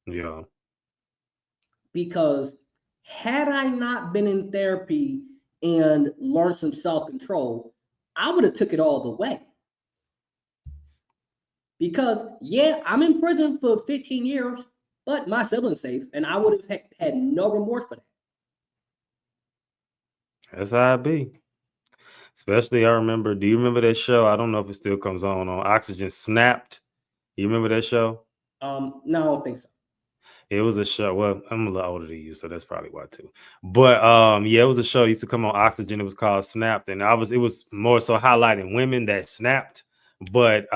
Yeah. Because had I not been in therapy and learned some self-control, I would have took it all the way. Because yeah, I'm in prison for 15 years, but my sibling's safe, and I would have had no remorse for that. That's how it be. Especially, I remember. Do you remember that show? I don't know if it still comes on Oxygen. Snapped. You remember that show? No, I don't think so. It was a show. Well, I'm a little older than you, so that's probably why too. But yeah, it was a show that used to come on Oxygen. It was called Snapped, and it was more so highlighting women that snapped. But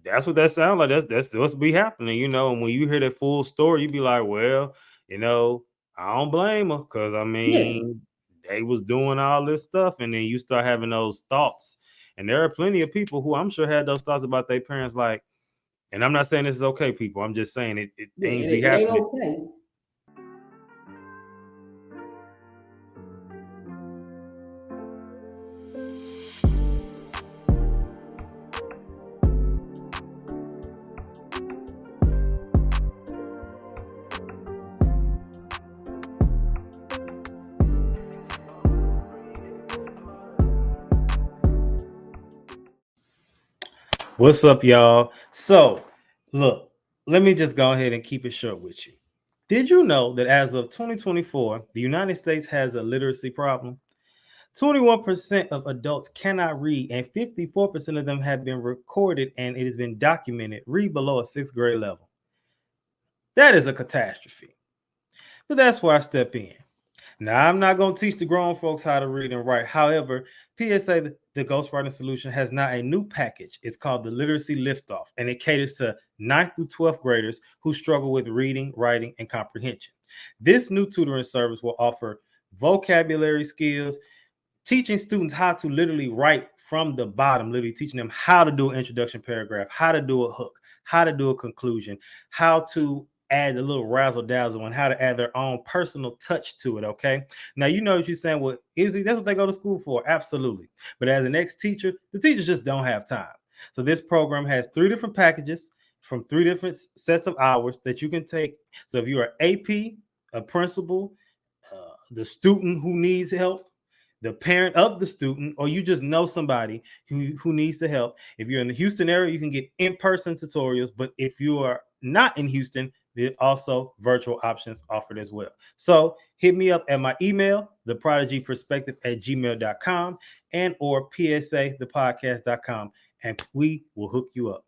that's what that sounds like. That's what's be happening, And when you hear that full story, you be like, well, I don't blame her, because I Yeah, mean, they was doing all this stuff, and then you start having those thoughts. And there are plenty of people who I'm sure had those thoughts about their parents, like, and I'm not saying this is okay, people. I'm just saying it yeah, things be it ain't happening. okay. What's up, y'all? So, look, let me just go ahead and keep it short with you. Did you know that as of 2024, the United States has a literacy problem? 21% of adults cannot read, and 54% of them have been recorded and it has been documented read below a sixth grade level. That is a catastrophe. But that's where I step in. Now, I'm not going to teach the grown folks how to read and write. However, PSA, the ghostwriting solution, has now a new package. It's called the Literacy Liftoff, and it caters to 9th through 12th graders who struggle with reading, writing, and comprehension. This new tutoring service will offer vocabulary skills, teaching students how to literally write from the bottom, literally teaching them how to do an introduction paragraph, how to do a hook, how to do a conclusion, how to add a little razzle dazzle, and how to add their own personal touch to it. Okay. Now, you know what you're saying. Well, Izzy, that's what they go to school for. Absolutely. But as an ex-teacher, the teachers just don't have time. So this program has 3 different packages from 3 different sets of hours that you can take. So if you're an AP, a principal, the student who needs help, the parent of the student, or you just know somebody who needs the help. If you're in the Houston area, you can get in-person tutorials. But if you are not in Houston, there are also virtual options offered as well. So hit me up at my email, theprodigyperspective@gmail.com, and or psathepodcast.com, and we will hook you up.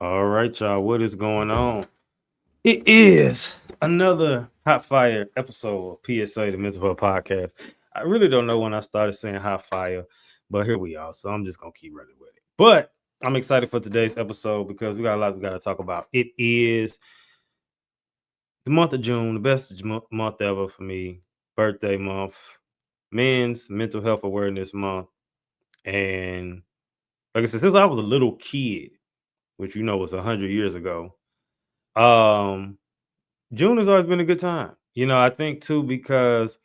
All right, y'all. What is going on? It is another hot fire episode of PSA, the Mental Health Podcast. I really don't know when I started saying hot fire, but here we are. So I'm just going to keep running with it. But I'm excited for today's episode because we got a lot we got to talk about. It is the month of June, the best month ever for me, birthday month, men's mental health awareness month. And like I said, since I was a little kid, which was 100 years ago, um, June has always been a good time. I think too, because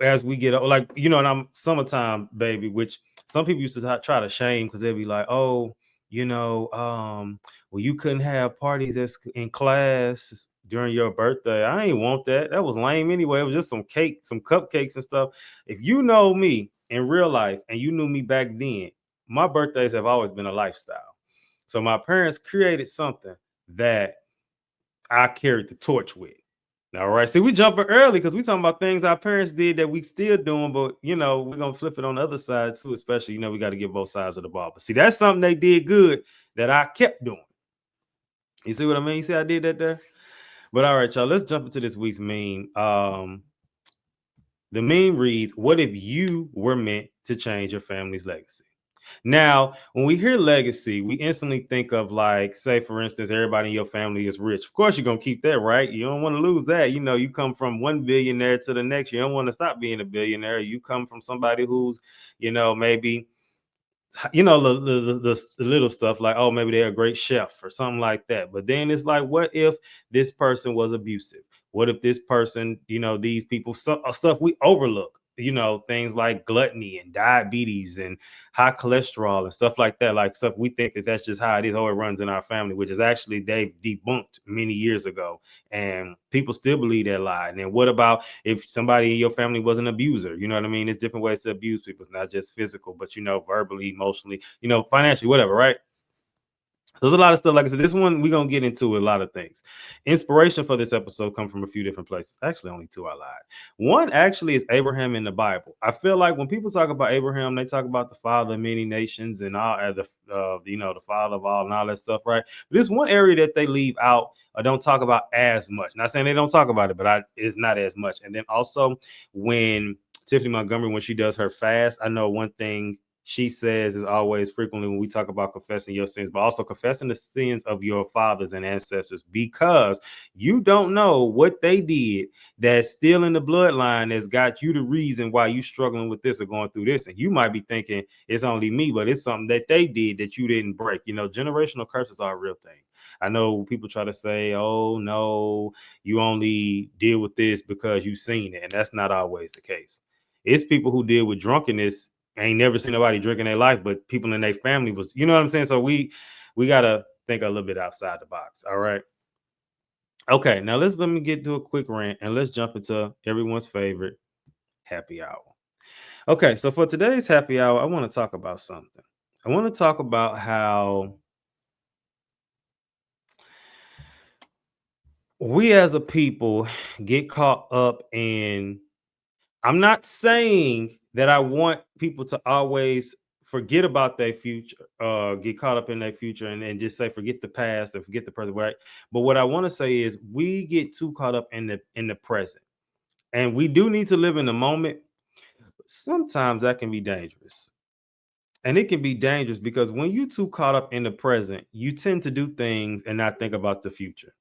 as we get like, and I'm summertime baby, which some people used to try to shame because they'd be like, oh, well, you couldn't have parties in class during your birthday. I ain't want that. That was lame anyway. It was just some cake, some cupcakes and stuff. If you know me in real life and you knew me back then, my birthdays have always been a lifestyle. So my parents created something that I carried the torch with. All right. See, we jumping early because we talking about things our parents did that we still doing, but we're gonna flip it on the other side too, especially, we got to get both sides of the ball. But see, that's something they did good that I kept doing. You see what I mean? You see, I did that there. But all right, y'all, let's jump into this week's meme. The meme reads, "What if you were meant to change your family's legacy?" Now, when we hear legacy, we instantly think of, like, say, for instance, everybody in your family is rich. Of course, you're going to keep that, right? You don't want to lose that. You come from one billionaire to the next. You don't want to stop being a billionaire. You come from somebody who's, maybe, the little stuff like, oh, maybe they're a great chef or something like that. But then it's like, what if this person was abusive? What if this person, these people, stuff we overlook? things like gluttony and diabetes and high cholesterol and stuff like that, like stuff we think that that's just how it is, oh, it runs in our family, which is actually they've debunked many years ago, and people still believe that lie. And then what about if somebody in your family was an abuser? You know what I mean? There's different ways to abuse people. It's not just physical, but verbally, emotionally, financially, whatever, right? There's a lot of stuff. Like I said, this one we're gonna get into a lot of things. Inspiration for this episode come from a few different places. Actually, only two. I lied. One actually is Abraham in the Bible. I feel like when people talk about Abraham, they talk about the father of many nations and all the father of all and all that stuff, right? But there's one area that they leave out or don't talk about as much. Not saying they don't talk about it, but it's not as much. And then also when Tiffany Montgomery, when she does her fast, I know one thing she says is always frequently when we talk about confessing your sins, but also confessing the sins of your fathers and ancestors, because you don't know what they did that's still in the bloodline that's got you the reason why you struggling with this or going through this. And you might be thinking it's only me, but it's something that they did that you didn't break. Generational curses are a real thing. I know people try to say, oh no, you only deal with this because you've seen it. And that's not always the case. It's people who deal with drunkenness ain't never seen nobody drink in their life, but people in their family was, you know what I'm saying? So we gotta think a little bit outside the box. All right. Okay, now let me get to a quick rant and let's jump into everyone's favorite happy hour. Okay, so for today's happy hour, I want to talk about something. I want to talk about how we as a people get caught up in, I'm not saying that I want people to always forget about their future, get caught up in their future and just say forget the past and forget the present, right? But what I want to say is we get too caught up in the present. And we do need to live in the moment. Sometimes that can be dangerous. And it can be dangerous because when you too caught up in the present, you tend to do things and not think about the future.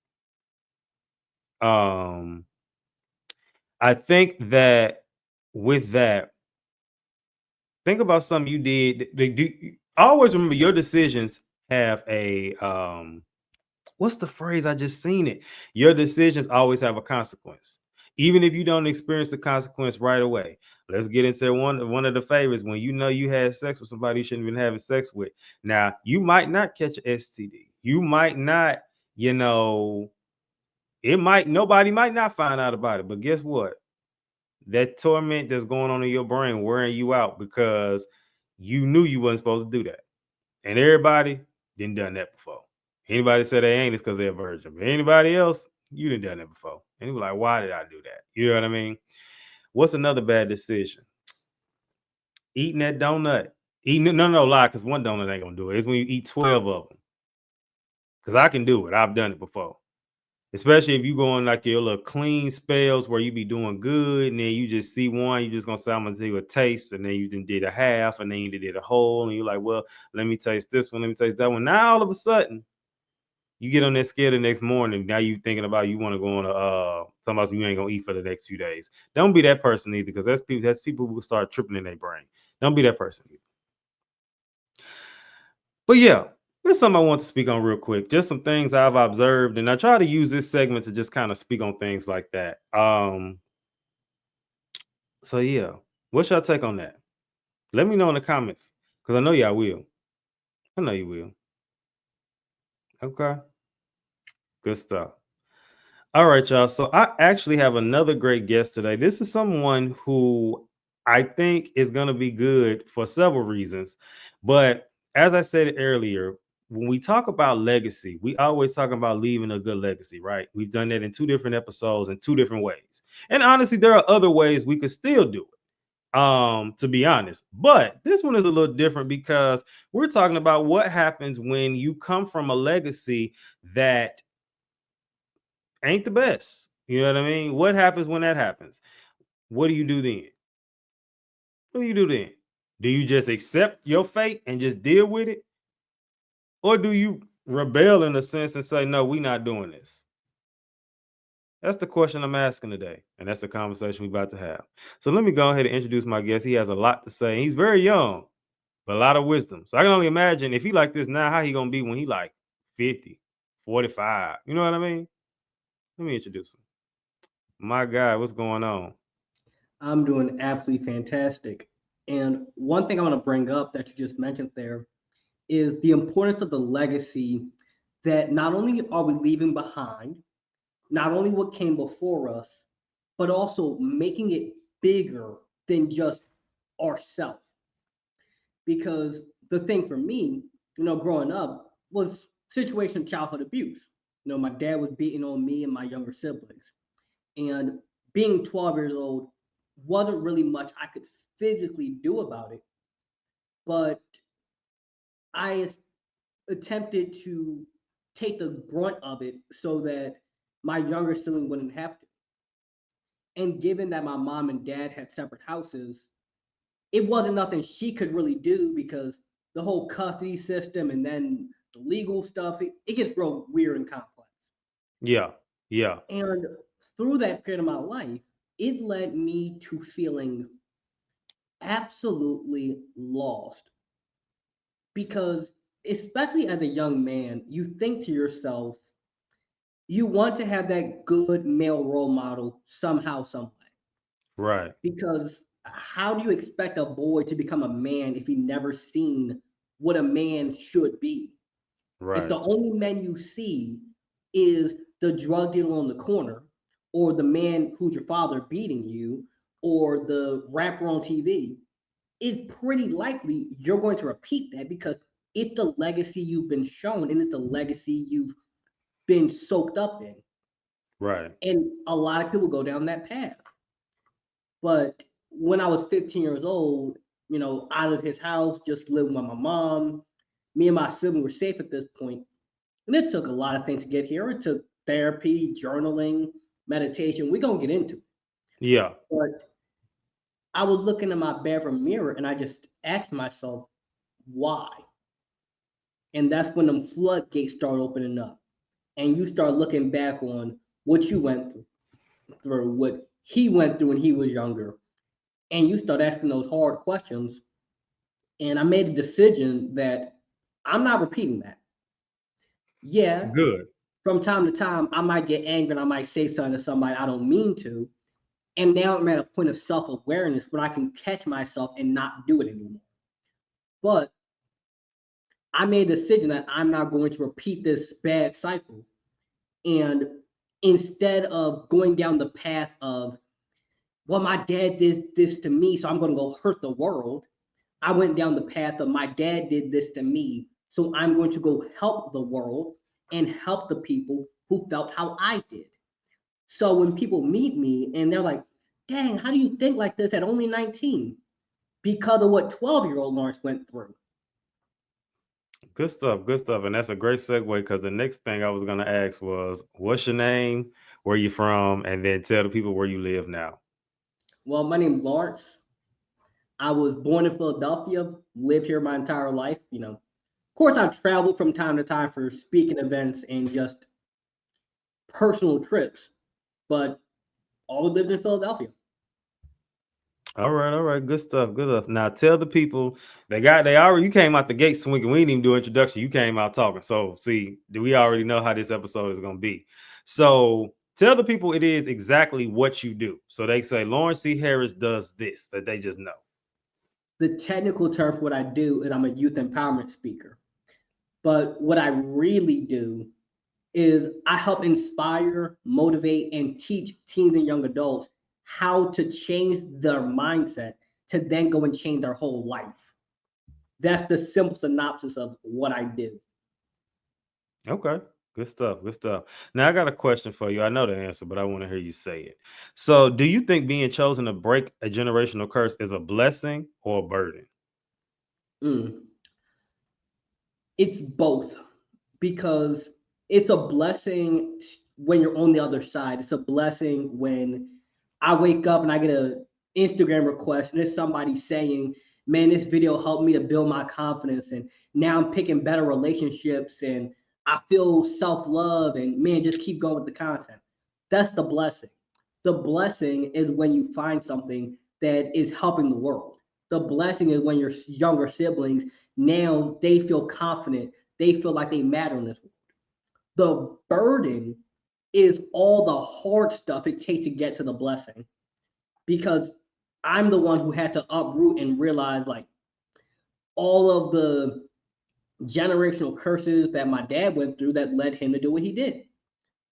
Um, I think that with that, think about something you did. Always remember your decisions have a what's the phrase? I just seen it. Your decisions always have a consequence. Even if you don't experience the consequence right away. Let's get into one of the favorites. When you know you had sex with somebody you shouldn't have been having sex with. Now, you might not catch an STD. You might not, nobody might not find out about it. But guess what? That torment that's going on in your brain wearing you out because you knew you wasn't supposed to do that. And everybody didn't done that before. Anybody said they ain't, it's because they're a virgin. But anybody else, you didn't done that before. And you were like, why did I do that? You know what I mean? What's another bad decision? Eating that donut. Eating no lie, because one donut ain't gonna do it. It's when you eat 12 of them. Because I can do it. I've done it before. Especially if you go on like your little clean spells where you be doing good, and then you just see one, you just gonna say, I'm gonna do a taste, and then you did a half, and then you did a whole, and you're like, well, let me taste this one, let me taste that one. Now all of a sudden, you get on that scale the next morning. Now you thinking about you want to go on talking about you ain't gonna eat for the next few days. Don't be that person either, because that's people who start tripping in their brain. Don't be that person either. But yeah, there's something I want to speak on real quick. Just some things I've observed, and I try to use this segment to just kind of speak on things like that. So yeah, what's your take on that? Let me know in the comments, because I know y'all will. I know you will. Okay. Good stuff. All right, y'all. So I actually have another great guest today. This is someone who I think is going to be good for several reasons. But as I said earlier, when we talk about legacy, we always talk about leaving a good legacy, right? We've done that in two different episodes in two different ways. And honestly, there are other ways we could still do it, to be honest. But this one is a little different because we're talking about what happens when you come from a legacy that ain't the best. You know what I mean? What happens when that happens? What do you do then? What do you do then? Do you just accept your fate and just deal with it? Or do you rebel in a sense and say, no, we're not doing this? That's the question I'm asking today. And that's the conversation we're about to have. So let me go ahead and introduce my guest. He has a lot to say. He's very young, but a lot of wisdom. So I can only imagine if he like this now, how he going to be when he like 50, 45. You know what I mean? Let me introduce him. My guy, what's going on? I'm doing absolutely fantastic. And one thing I want to bring up that you just mentioned there is the importance of the legacy that not only are we leaving behind, not only what came before us, but also making it bigger than just ourselves. Because the thing for me, growing up was situation of childhood abuse. My dad was beating on me and my younger siblings. And being 12 years old wasn't really much I could physically do about it, but I attempted to take the brunt of it so that my younger sibling wouldn't have to. And given that my mom and dad had separate houses, it wasn't nothing she could really do because the whole custody system and then the legal stuff, it gets real weird and complex. Yeah, yeah, And through that period of my life, it led me to feeling absolutely lost because, especially as a young man, you think to yourself, you want to have that good male role model somehow, some way. right, Because how do you expect a boy to become a man if he never seen what a man should be? If right, the only men you see is the drug dealer on the corner, or the man who's your father beating you, or the rapper on TV, it's pretty likely you're going to repeat that because it's the legacy you've been shown and it's the legacy you've been soaked up in. right. And a lot of people go down that path. But when I was 15 years old, out of his house, just living with my mom, me and my sibling were safe at this point. And it took a lot of things to get here. It took therapy, journaling, meditation. We're going to get into it. Yeah, But I was looking in my bedroom mirror and I just asked myself, why? And that's when them floodgates start opening up. And you start looking back on what you went through, what he went through when he was younger. And you start asking those hard questions. And I made a decision that I'm not repeating that. Yeah, good. from time to time, I might get angry and I might say something to somebody I don't mean to. And now I'm at a point of self awareness where I can catch myself and not do it anymore. But I made a decision that I'm not going to repeat this bad cycle. And instead of going down the path of, well, my dad did this to me, so I'm going to go hurt the world, I went down the path of my dad did this to me, so I'm going to go help the world and help the people who felt how I did. So when people meet me and they're like, dang, how do you think like this at only 19? Because of what 12-year-old Lawrence went through. Good stuff, good stuff. And that's a great segue because the next thing I was going to ask was, what's your name, where you from, and then tell the people where you live now. Well, my name's Lawrence. I was born in Philadelphia, lived here my entire life. Of course, I've traveled from time to time for speaking events and just personal trips, but always lived in Philadelphia. All right, good stuff, good stuff. Now tell the people they already you came out the gate swinging. We didn't even do introduction. You came out talking. So see, do we already know how this episode is going to be? So tell the people it is exactly what you do. So they say Lawrence C. Harris does this that they just know. The technical term for what I do is I'm a youth empowerment speaker. But what I really do is I help inspire, motivate, and teach teens and young adults how to change their mindset to then go and change their whole life. That's the simple synopsis of what I do. Okay. Good stuff. Good stuff. Now I got a question for you. I know the answer, but I want to hear you say it. So, do you think being chosen to break a generational curse is a blessing or a burden? Mm. It's both because it's a blessing when you're on the other side. It's a blessing when I wake up and I get a Instagram request and it's somebody saying, "Man, this video helped me to build my confidence, and now I'm picking better relationships, and I feel self-love, and man, just keep going with the content." That's the blessing. The blessing is when you find something that is helping the world. The blessing is when your younger siblings now they feel confident, they feel like they matter in this world. The burden is all the hard stuff it takes to get to the blessing. Because I'm the one who had to uproot and realize like all of the generational curses that my dad went through that led him to do what he did.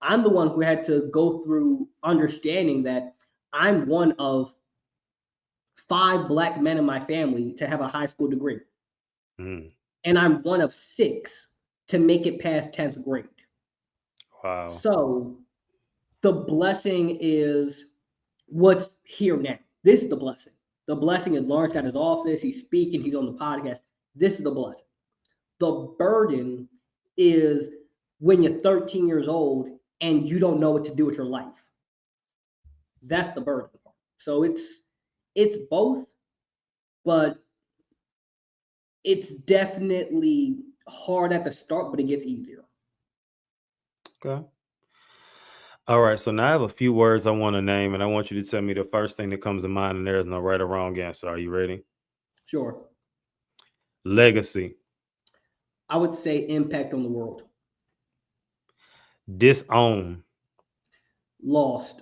I'm the one who had to go through understanding that I'm one of 5 Black men in my family to have a high school degree. Mm. And I'm one of 6 to make it past 10th grade. Wow. So the blessing is what's here now. This is the blessing. The blessing is Lawrence got his office, he's speaking, he's on the podcast. This is the blessing. The burden is when you're 13 years old and you don't know what to do with your life. That's the burden part. So it's both, but it's definitely hard at the start, but it gets easier. Okay. All right. So now I have a few words I want to name, and I want you to tell me the first thing that comes to mind, and there is no right or wrong answer. Are you ready? Sure. Legacy, I would say impact on the world. disown, Lost.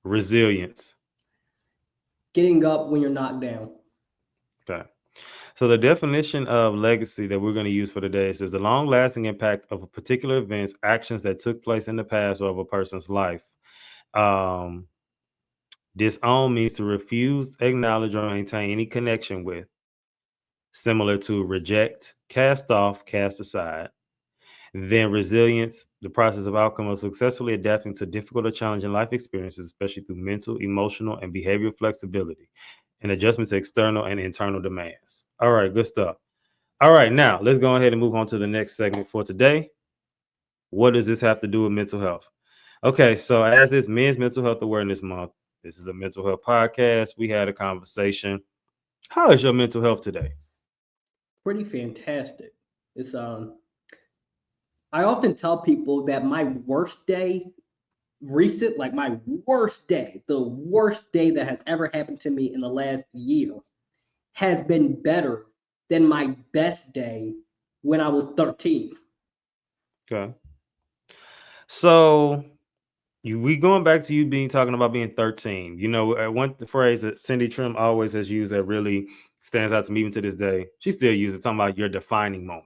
resilience. Getting up when you're knocked down. Okay. So the definition of legacy that we're going to use for today says the long-lasting impact of a particular events, actions that took place in the past or of a person's life. Um, Disown means to refuse, acknowledge, or maintain any connection with, similar to reject, cast off, cast aside. Then resilience, the process of outcome of successfully adapting to difficult or challenging life experiences, especially through mental, emotional, and behavioral flexibility and adjustment to external and internal demands. All right, good stuff. All right, now let's go ahead and move on to the next segment for today. What does this have to do with mental health? Okay, so as it's Men's Mental Health Awareness Month, this is a mental health podcast. We had a conversation. How is your mental health today? Pretty fantastic. It's I often tell people that my worst day like my worst day, the worst day that has ever happened to me in the last year has been better than my best day when I was 13. Okay. So we going back to you being talking about being 13. You know, one phrase that Cindy Trim always has used that really stands out to me even to this day. She still uses it, talking about your defining moment.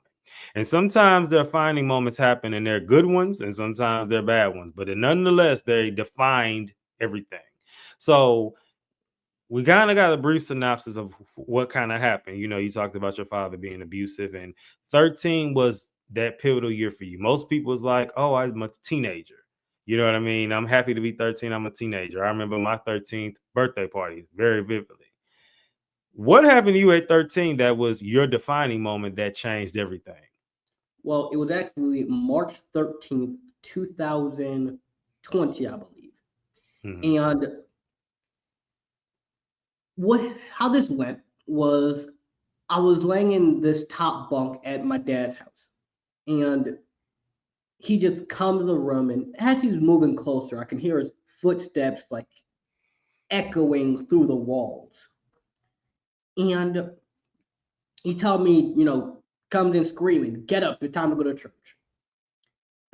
And sometimes their defining moments happen and they're good ones, and sometimes they're bad ones, but nonetheless, they defined everything. So we kind of got a brief synopsis of what kind of happened. You know, you talked about your father being abusive, and 13 was that pivotal year for you. Most people was like, oh, I'm a teenager. You know what I mean? I'm happy to be 13. I'm a teenager. I remember my 13th birthday party very vividly. What happened to you at 13 that was your defining moment that changed everything? Well, it was actually March 13th, 2020, I believe. Mhm. And how this went was I was laying in this top bunk at my dad's house, and he just comes in the room, and as he's moving closer, I can hear his footsteps like echoing through the walls. And he told me, comes in screaming, "Get up, it's time to go to church."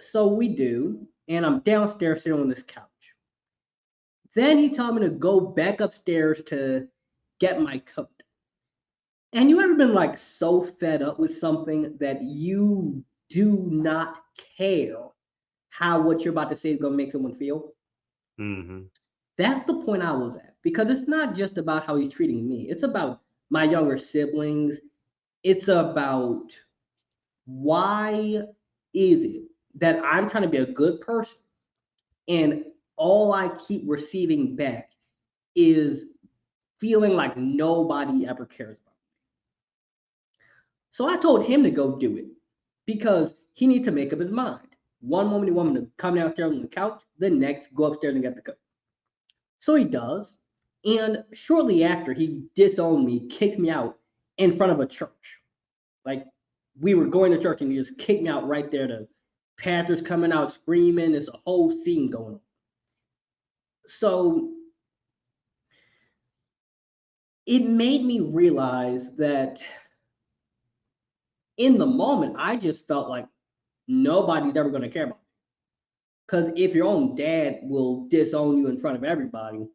So we do, and I'm downstairs sitting on this couch. Then he told me to go back upstairs to get my coat. And you ever been like so fed up with something that you do not care how what you're about to say is gonna make someone feel? Mhm. That's the point I was at. Because it's not just about how he's treating me. It's about my younger siblings. It's about why is it that I'm trying to be a good person and all I keep receiving back is feeling like nobody ever cares about me. So I told him to go do it because he needs to make up his mind. One moment he wants me to come downstairs on the couch, the next go upstairs and get the coat. So he does, and shortly after he disowned me, kicked me out in front of a church. Like we were going to church and he just kicked me out right there. The pastors coming out screaming. It's a whole scene going on. So it made me realize that in the moment, I just felt like nobody's ever going to care about me. Because if your own dad will disown you in front of everybody,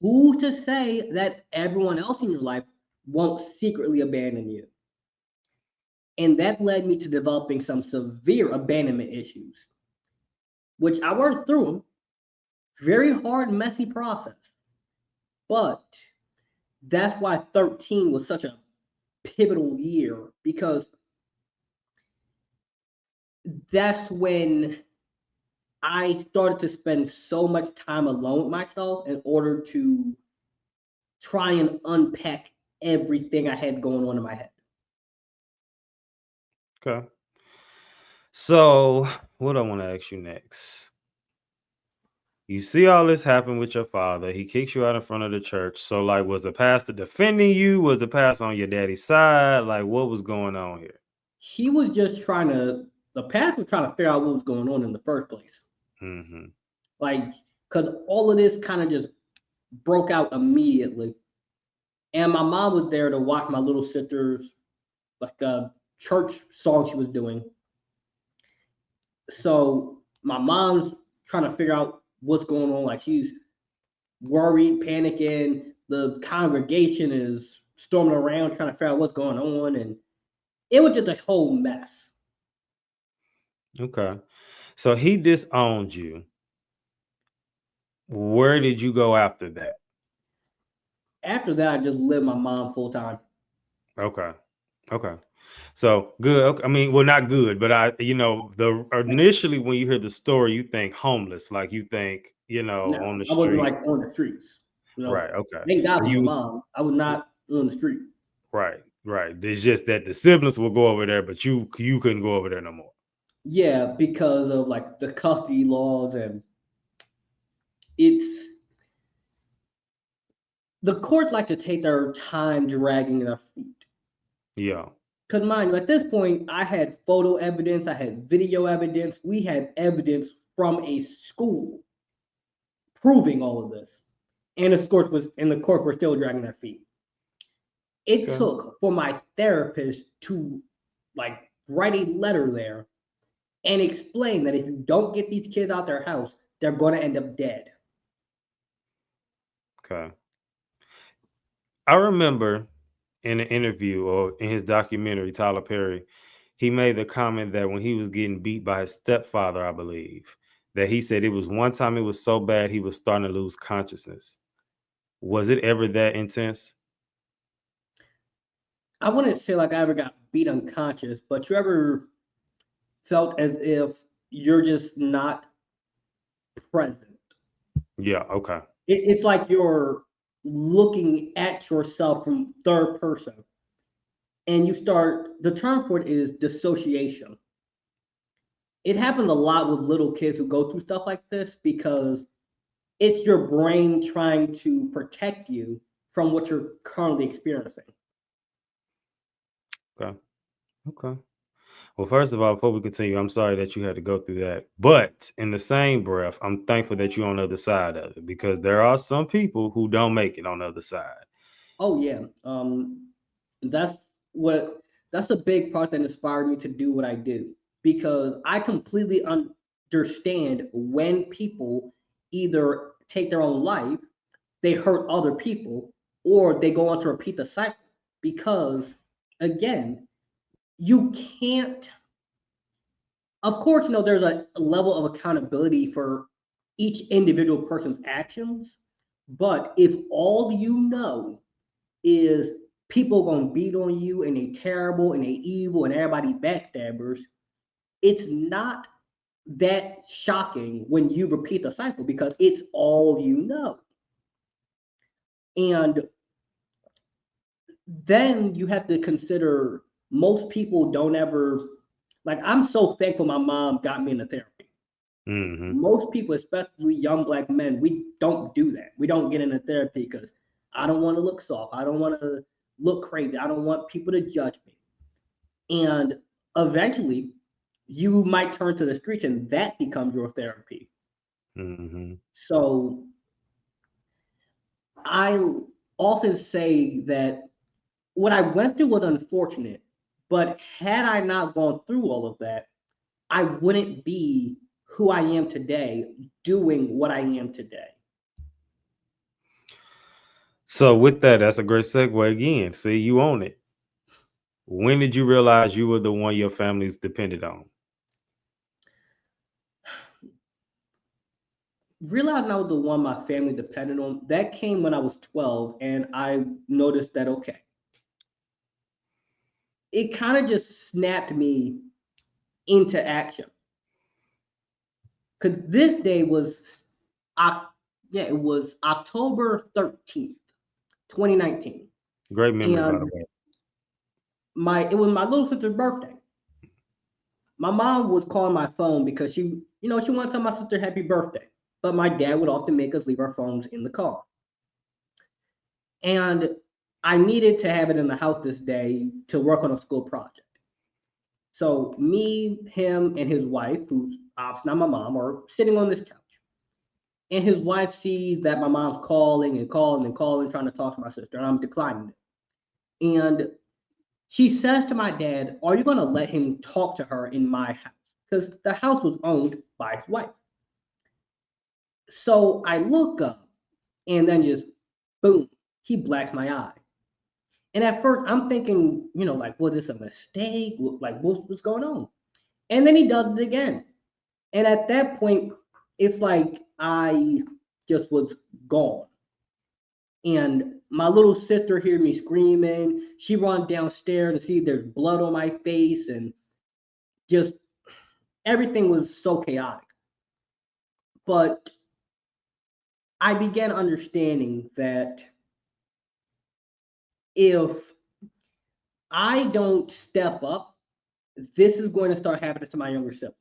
who's to say that everyone else in your life won't secretly abandon you? And that led me to developing some severe abandonment issues, which I worked through them. Very hard, messy process. But that's why 13 was such a pivotal year, because that's when I started to spend so much time alone with myself in order to try and unpack everything I had going on in my head. Okay. So, what I want to ask you next? You see all this happen with your father. He kicks you out in front of the church. So, like, was the pastor defending you? Was the pastor on your daddy's side? Like, what was going on here? He was just trying to, the pastor was trying to figure out what was going on in the first place. Mm-hmm. Like, because all of this kind of just broke out immediately. And my mom was there to watch my little sister's, like, a church song she was doing. So my mom's trying to figure out what's going on. Like, she's worried, panicking. The congregation is storming around trying to figure out what's going on. And it was just a whole mess. Okay. So he disowned you. Where did you go after that? After that, I just lived my mom full time. Okay. Okay. So good. Okay. I mean, well, not good, but the initially when you hear the story, you think homeless, like you think, No, on the I wasn't like streets. on the streets. Right. Okay. Thank God So for my you was mom. I was not on the street. right, right. There's just that the siblings will go over there, but you couldn't go over there no more. Yeah, because of like the custody laws, and it's the courts like to take their time dragging their feet. Yeah. Because mind you, at this point, I had photo evidence, I had video evidence, we had evidence from a school proving all of this, and the court were still dragging their feet. It Okay. took for my therapist to like write a letter there and explain that if you don't get these kids out their house, they're going to end up dead. Okay. I remember in an interview or in his documentary, Tyler Perry, he made the comment that when he was getting beat by his stepfather, I believe, that he said it was one time it was so bad he was starting to lose consciousness. Was it ever that intense? I wouldn't say like I ever got beat unconscious, but you ever felt as if you're just not present? Yeah. Okay. It's like you're looking at yourself from third person, and the term for it is dissociation. It happens a lot with little kids who go through stuff like this because it's your brain trying to protect you from what you're currently experiencing. Okay. Okay. Well, first of all, before we continue, I'm sorry that you had to go through that. But in the same breath, I'm thankful that you're on the other side of it because there are some people who don't make it on the other side. Oh yeah, that's what that's a big part that inspired me to do what I do, because I completely understand when people either take their own life, they hurt other people, or they go on to repeat the cycle. Because again, you can't. Of course, there's a level of accountability for each individual person's actions, but if all you know is people gonna beat on you and they terrible and they evil and everybody backstabbers, it's not that shocking when you repeat the cycle because it's all you know. And then you have to consider most people don't ever, like, I'm so thankful my mom got me into therapy. Hmm. Most people, especially young black men, we don't do that. We don't get into therapy because I don't want to look soft. I don't want to look crazy. I don't want people to judge me. And eventually, you might turn to the streets and that becomes your therapy. Hmm. So I often say that what I went through was unfortunate, but had I not gone through all of that, I wouldn't be who I am today, doing what I am today. So with that, that's a great segue again. See, you own it. When did you realize you were the one your family's depended on? Realizing I was the one my family depended on, that came when I was 12, and I noticed that, okay, it kind of just snapped me into action. Because this day was, yeah, it was October 13th, 2019. Great memory, by the And way. it was my little sister's birthday. My mom was calling my phone because she wanted to tell my sister happy birthday. But my dad would often make us leave our phones in the car. And I needed to have it in the house this day to work on a school project. So me, him, and his wife, who's obviously not my mom, are sitting on this couch. And his wife sees that my mom's calling and calling and calling, trying to talk to my sister, and I'm declining it. And she says to my dad, "Are you going to let him talk to her in my house?" Because the house was owned by his wife. So I look up, and then just boom, he blacks my eye. And at first, I'm thinking, like, was this a mistake? Like, what's going on? And then he does it again. And at that point, it's like I just was gone. And my little sister hear me screaming. She run downstairs and see there's blood on my face, and just everything was so chaotic. But I began understanding that if I don't step up, this is going to start happening to my younger siblings.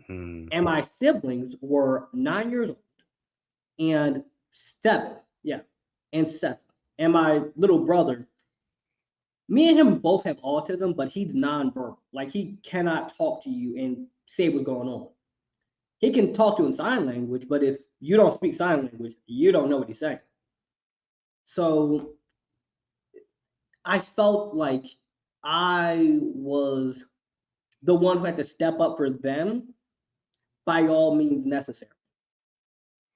Mm, And my siblings were 9 years old and seven. Yeah, and seven. And my little brother, me and him both have autism, but he's nonverbal. Like, he cannot talk to you and say what's going on. He can talk to you in sign language, but if you don't speak sign language, you don't know what he's saying. So I felt like I was the one who had to step up for them by all means necessary.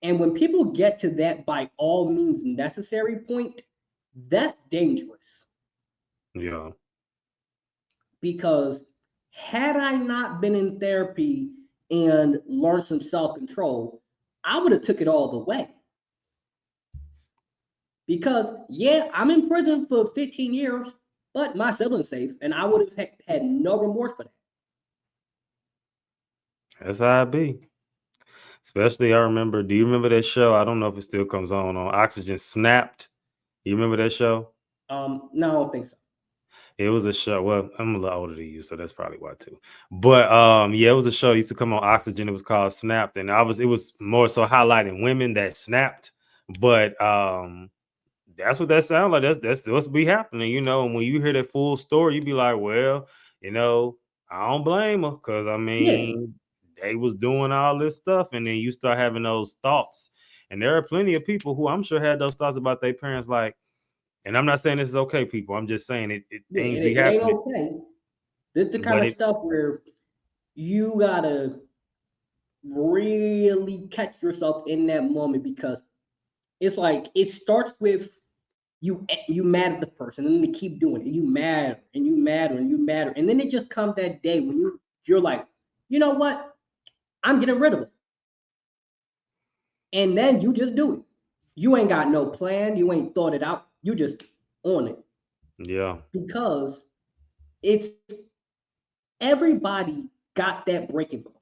And when people get to that by all means necessary point, that's dangerous. yeah. Because had I not been in therapy and learned some self-control, I would have took it all the way. Because yeah, I'm in prison for 15 years, but my sibling's safe, and I would have had no remorse for that. That's how it be. Especially, I remember. Do you remember that show? I don't know if it still comes on Oxygen. Snapped. You remember that show? No, I don't think so. It was a show. Well, I'm a little older than you, so that's probably why too. But yeah, it was a show that used to come on Oxygen. It was called Snapped, and it was more so highlighting women that snapped. But that's what that sounds like. That's what's be happening, And when you hear that full story, you be like, well, I don't blame her, because I Yeah, mean, they was doing all this stuff, and then you start having those thoughts, and there are plenty of people who I'm sure had those thoughts about their parents, like. And I'm not saying this is okay, people. I'm just saying yeah, things be it ain't happening, okay. This is the kind but of it stuff where you gotta really catch yourself in that moment, because it's like it starts with you mad at the person, and then they keep doing it. You mad and you mad and you mad, and then it just comes that day when you're like, you know what? I'm getting rid of it, and then you just do it. You ain't got no plan. You ain't thought it out. You just on it, yeah, because it's everybody got that breaking point.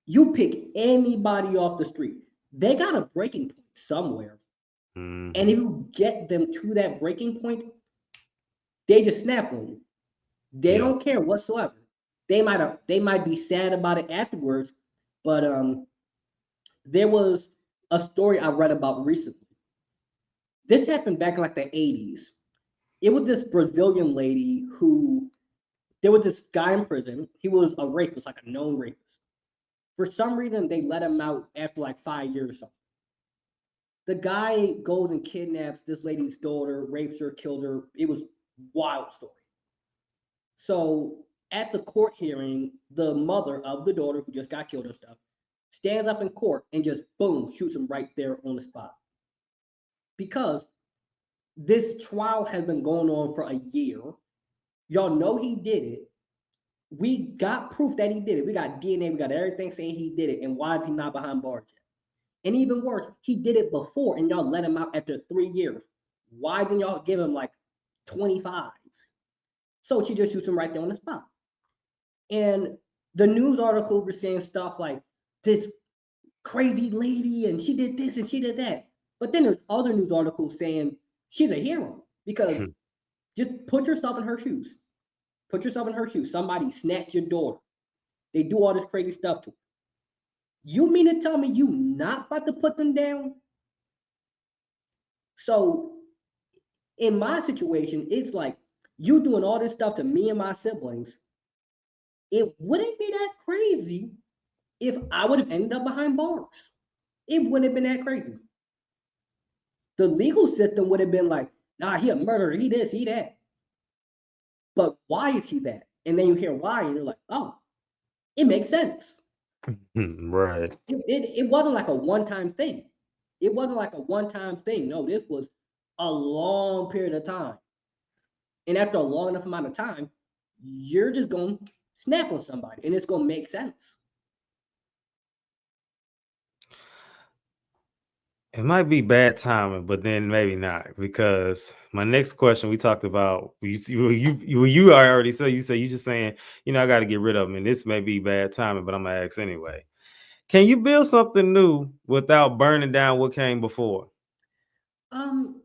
You pick anybody off the street, they got a breaking point somewhere. And if hmm, you get them to that breaking point, they just snap on you. They yeah, don't care whatsoever. They might be sad about it afterwards, but there was a story I read about recently. This happened back in like the 80s. It was this Brazilian lady who there was this guy in prison. He was a rapist, like a known rapist. For some reason, they let him out after like 5 years or something. The guy goes and kidnaps this lady's daughter, rapes her, kills her. It was a wild story. So at the court hearing, the mother of the daughter who just got killed and stuff stands up in court and just boom, shoots him right there on the spot. because this trial has been going on for a year. Y'all know he did it. We got proof that he did it. We got DNA, we got everything saying he did it. And why is he not behind bars yet? And even worse, he did it before and y'all let him out after 3 years. Why didn't y'all give him like 25? So she just shoots him right there on the spot. And the news articles were saying stuff like this crazy lady and she did this and she did that. But then there's other news articles saying she's a hero because just put yourself in her shoes. Put yourself in her shoes. Somebody snatched your daughter. They do all this crazy stuff to her. You mean to tell me you not about to put them down? So in my situation, it's like you doing all this stuff to me and my siblings. It wouldn't be that crazy if I would have ended up behind bars. It wouldn't have been that crazy. The legal system would have been like, nah, he a murderer, he this, he that. But why is he that? And then you hear why, and you're like, oh, it makes sense. Right. It wasn't like a one-time thing. It wasn't like a one-time thing. No, this was a long period of time. And after a long enough amount of time, you're just going to snap on somebody, and it's going to make sense. It might be bad timing, but then maybe not, because my next question we talked about, you already said, you just saying, I got to get rid of them, and this may be bad timing, but I'm gonna ask anyway. Can you build something new without burning down what came before? Um,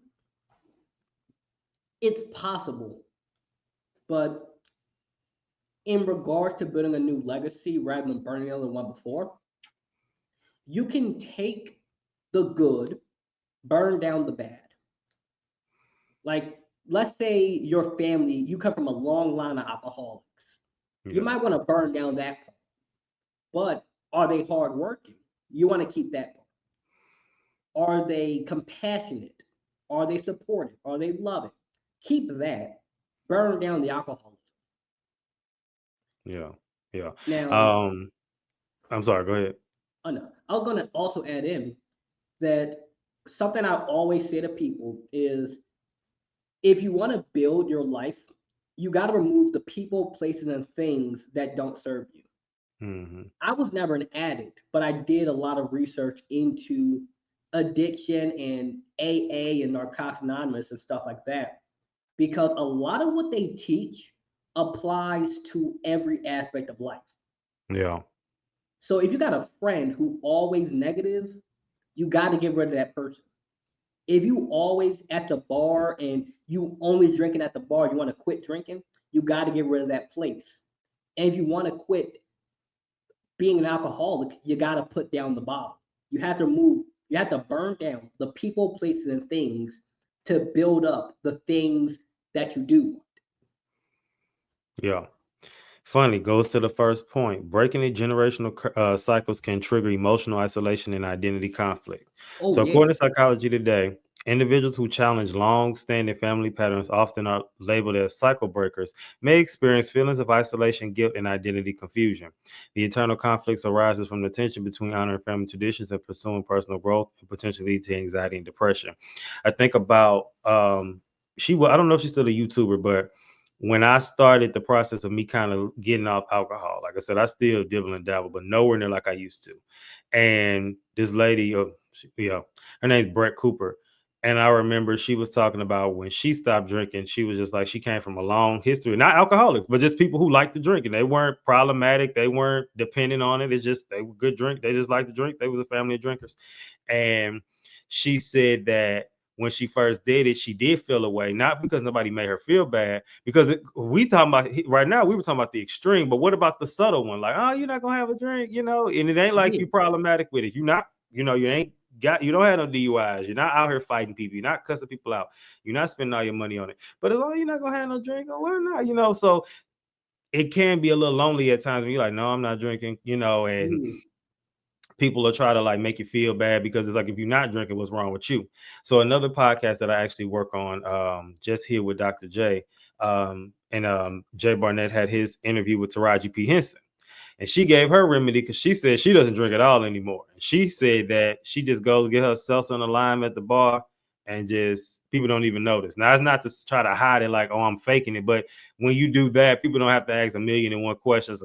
it's possible, but in regards to building a new legacy rather than burning the one before, you can take the good, burn down the bad. Like, let's say your family, you come from a long line of alcoholics. You Yeah. might want to burn down that part. But are they hardworking? You want to keep that part. Are they compassionate? Are they supportive? Are they loving? Keep that. Burn down the alcoholism. Yeah. Yeah. Now, I'm sorry, go ahead. oh no, I'm gonna also add in that something I always say to people is if you want to build your life, you got to remove the people, places, and things that don't serve you. Mm-hmm. I was never an addict, but I did a lot of research into addiction and AA and Narcotics Anonymous and stuff like that because a lot of what they teach applies to every aspect of life. Yeah. So if you got a friend who always negative, you got to get rid of that person. If you always at the bar and you only drinking at the bar, you want to quit drinking, you got to get rid of that place. And if you want to quit being an alcoholic, you got to put down the bottle. You have to move, you have to burn down the people, places, and things to build up the things that you do. Yeah. Funny, goes to the first point. Breaking the generational cycles can trigger emotional isolation and identity conflict. Oh, So, yeah. according to Psychology Today, individuals who challenge long-standing family patterns, often are labeled as cycle breakers, may experience feelings of isolation, guilt, and identity confusion. The internal conflicts arises from the tension between honoring family traditions and pursuing personal growth, and potentially lead to anxiety and depression. I think about I don't know if she's still a YouTuber, but when I started the process of me kind of getting off alcohol, like I said, I still dibble and dabble, but nowhere near like I used to. And this lady, her name's Brett Cooper. And I remember she was talking about when she stopped drinking, she was just like, she came from a long history, not alcoholics, but just people who like to drink. And they weren't problematic. They weren't dependent on it. It's just, they were good drink. They just like to drink. They was a family of drinkers. And she said that when she first did it, she did feel away, not because nobody made her feel bad, because we talking about right now, we were talking about the extreme, but what about the subtle one? Like, oh, you're not gonna have a drink, and it ain't like Yeah. you problematic with it. You're not, you ain't got, you don't have no DUIs, you're not out here fighting people, you're not cussing people out, you're not spending all your money on it. But as long as you're not gonna have no drink, oh, why not? So it can be a little lonely at times when you're like, no, I'm not drinking, and Yeah. people will try to like make you feel bad because it's like, if you're not drinking, what's wrong with you? So another podcast that I actually work on, just here with Dr. J, and Jay Barnett had his interview with Taraji P. Henson. And she gave her remedy because she said she doesn't drink at all anymore. And she said that she just goes get her seltzer and a lime at the bar and just people don't even notice. Now, it's not to try to hide it like, oh, I'm faking it, but when you do that, people don't have to ask 1,000,001 questions.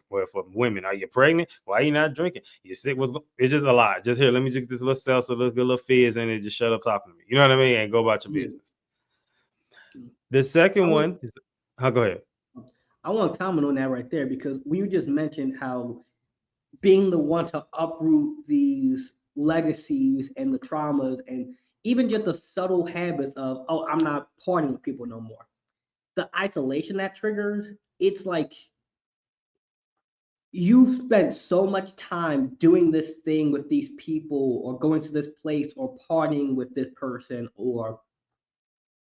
Well, for women, are you pregnant? Why are you not drinking? You sick? It's just a lot. Just here, let me just get this little salsa, little fizz, and it just shut up talking to me. You know what I mean? And go about your business. The second one is, go ahead. I want to comment on that right there, because when you just mentioned how being the one to uproot these legacies and the traumas and even just the subtle habits of, oh, I'm not partying with people no more. The isolation that triggers, it's like you've spent so much time doing this thing with these people or going to this place or partying with this person or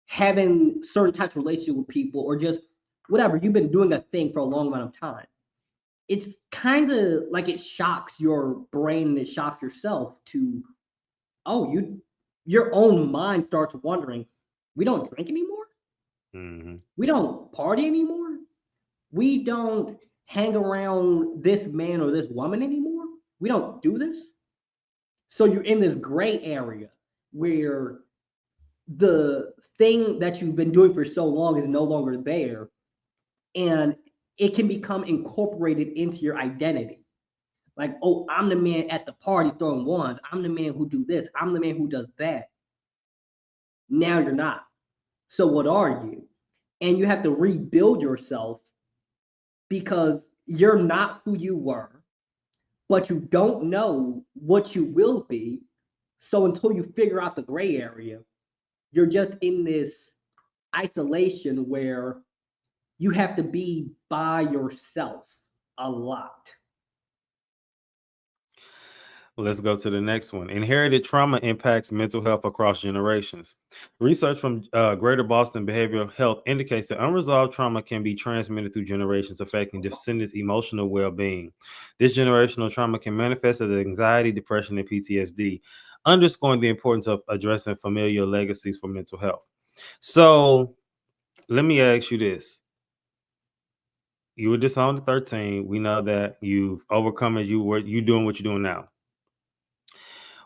having certain types of relationship with people or just whatever. You've been doing a thing for a long amount of time. It's kind of like it shocks your brain and it shocks yourself to, oh, your own mind starts wondering, we don't drink anymore? Mm-hmm. We don't party anymore? We don't hang around this man or this woman anymore? We don't do this? So you're in this gray area where the thing that you've been doing for so long is no longer there, and it can become incorporated into your identity. Like, oh, I'm the man at the party throwing ones. I'm the man who do this. I'm the man who does that. Now you're not. So what are you? And you have to rebuild yourself because you're not who you were, but you don't know what you will be. So until you figure out the gray area, you're just in this isolation where you have to be by yourself a lot. Let's go to the next one. Inherited trauma impacts mental health across generations. Research from Greater Boston Behavioral Health indicates that unresolved trauma can be transmitted through generations, affecting descendants' emotional well-being. This generational trauma can manifest as anxiety, depression, and PTSD, underscoring the importance of addressing familial legacies for mental health. So, let me ask you this. You were disowned at 13. We know that you've overcome it. You doing what you're doing now.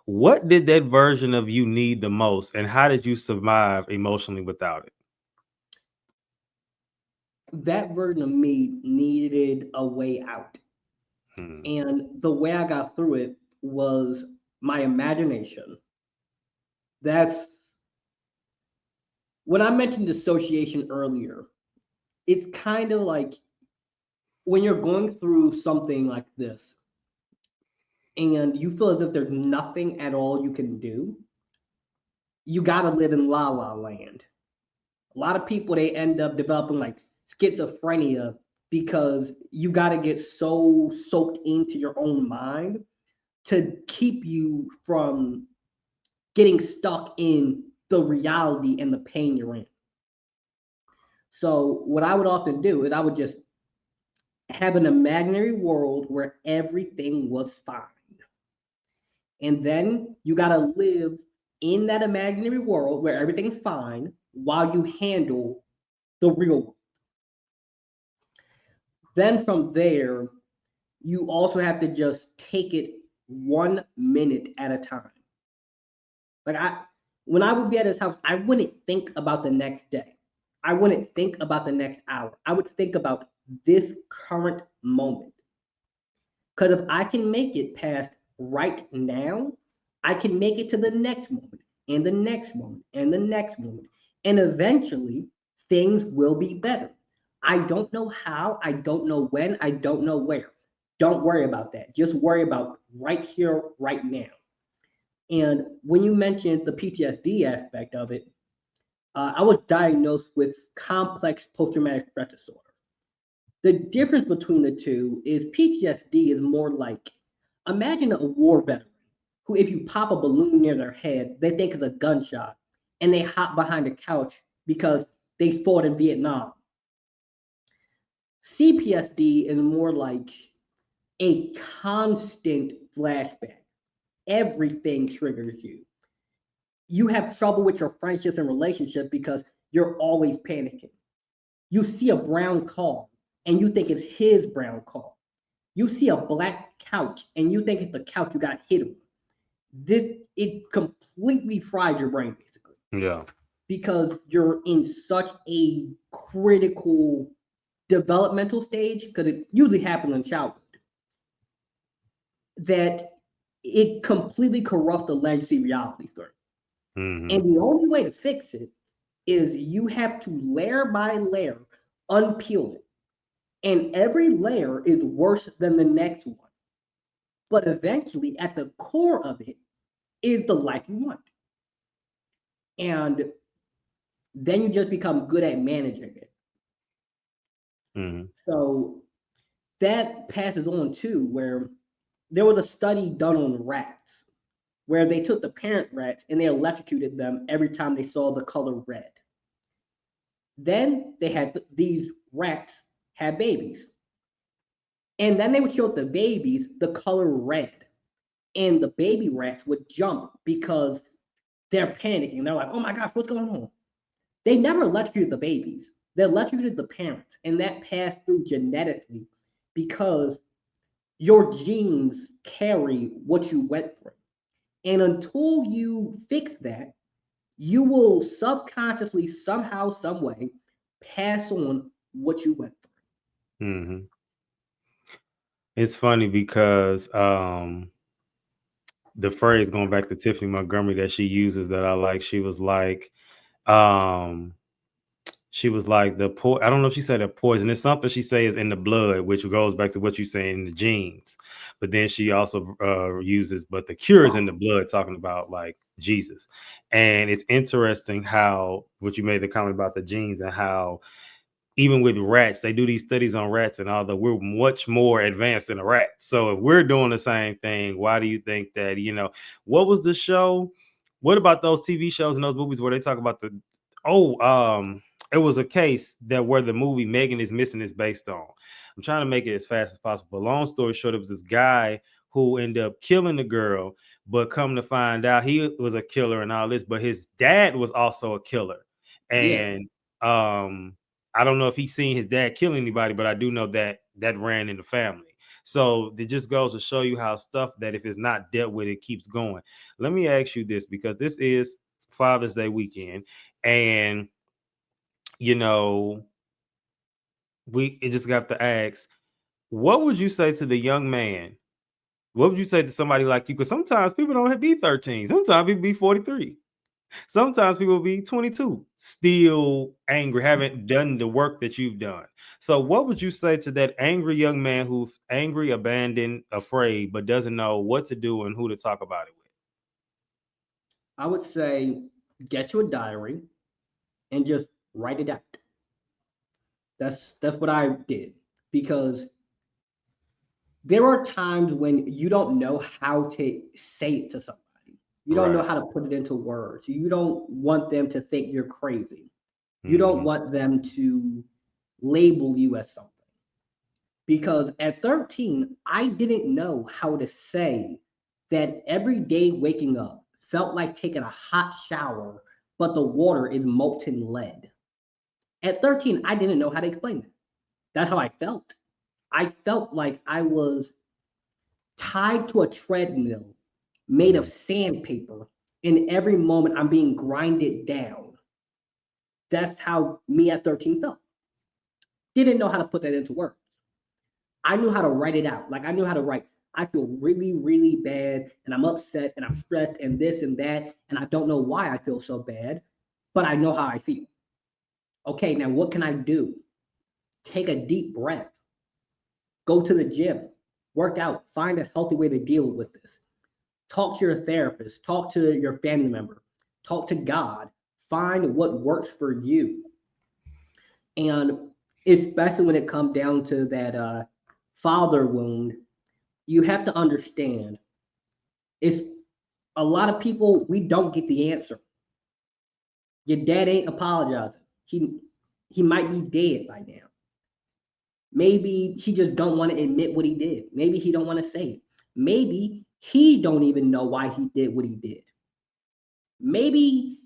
What did that version of you need the most, and how did you survive emotionally without it? That version of me needed a way out. Hmm. And the way I got through it was my imagination. That's when I mentioned dissociation earlier, it's kind of like when you're going through something like this and you feel as if there's nothing at all you can do, you got to live in la la land. A lot of people, they end up developing like schizophrenia because you got to get so soaked into your own mind to keep you from getting stuck in the reality and the pain you're in. So what I would often do is I would just have an imaginary world where everything was fine. And then you got to live in that imaginary world where everything's fine while you handle the real world. Then from there, you also have to just take it 1 minute at a time. Like when I would be at his house, I wouldn't think about the next day. I wouldn't think about the next hour. I would think about this current moment. Because if I can make it past right now, I can make it to the next moment and the next moment and the next moment. And eventually, things will be better. I don't know how, I don't know when, I don't know where. Don't worry about that. Just worry about right here, right now. And when you mentioned the PTSD aspect of it, I was diagnosed with complex post traumatic stress disorder. The difference between the two is PTSD is more like, imagine a war veteran who, if you pop a balloon near their head, they think it's a gunshot and they hop behind a couch because they fought in Vietnam. CPSD is more like a constant flashback. Everything triggers you. You have trouble with your friendships and relationships because you're always panicking. You see a brown car and you think it's his brown car. You see a black couch and you think it's the couch you got hit on. It completely fries your brain, basically. Yeah. because you're in such a critical developmental stage, because it usually happens in childhood, that it completely corrupts the lens you see reality through. Mm-hmm. And the only way to fix it is you have to layer by layer unpeel it. And every layer is worse than the next one. But eventually, at the core of it, is the life you want. And then you just become good at managing it. Mm-hmm. So that passes on too, where there was a study done on rats where they took the parent rats and they electrocuted them every time they saw the color red. Then they had these rats had babies. And then they would show the babies the color red. And the baby rats would jump because they're panicking. They're like, oh my gosh, what's going on? They never electrocuted the babies. They electrocuted the parents. And that passed through genetically because your genes carry what you went through. And until you fix that, you will subconsciously, somehow, some way, pass on what you went through. Mm-hmm. It's funny because the phrase going back to Tiffany Montgomery that she uses that I like, um she was like I don't know if she said a poison. It's something she says in the blood, which goes back to what you say in the genes. But then she also uses, but the cure is in the blood, talking about like Jesus. And it's interesting how what you made the comment about the genes and how even with rats, they do these studies on rats, and although we're much more advanced than a rat. So if we're doing the same thing, why do you think that, what was the show? What about those TV shows and those movies where they talk about it was a case that where the movie Megan is Missing is based on. I'm trying to make it as fast as possible. Long story short, it was this guy who ended up killing the girl, but come to find out he was a killer and all this, but his dad was also a killer. Yeah. And I don't know if he's seen his dad kill anybody, but I do know that that ran in the family. So it just goes to show you how stuff that if it's not dealt with, it keeps going. Let me ask you this, because this is Father's Day weekend, and you know, we just got to ask, what would you say to the young man? What would you say to somebody like you? Because sometimes people don't be 13. Sometimes people be 43. Sometimes people be 22, still angry, haven't done the work that you've done. So, what would you say to that angry young man who's angry, abandoned, afraid, but doesn't know what to do and who to talk about it with? I would say get you a diary and just write it out. That's what I did, because there are times when you don't know how to say it to somebody. You don't know Right. how to put it into words. You don't want them to think you're crazy. You don't Mm-hmm. want them to label you as something. Because at 13, I didn't know how to say that every day waking up felt like taking a hot shower, but the water is molten lead. At 13, I didn't know how to explain that. That's how I felt. I felt like I was tied to a treadmill made of Mm-hmm. sandpaper, and every moment I'm being grinded down. That's how me at 13 felt. Didn't know how to put that into words. I knew how to write it out. Like I knew how to write, I feel really, really bad, and I'm upset, and I'm stressed, and this and that, and I don't know why I feel so bad, but I know how I feel. Okay, now what can I do? Take a deep breath, go to the gym, work out, find a healthy way to deal with this. Talk to your therapist, talk to your family member, talk to God, find what works for you. And especially when it comes down to that father wound, you have to understand it's a lot of people, we don't get the answer. Your dad ain't apologizing. He might be dead by now. Maybe he just don't want to admit what he did. Maybe he don't want to say it. Maybe he don't even know why he did what he did. Maybe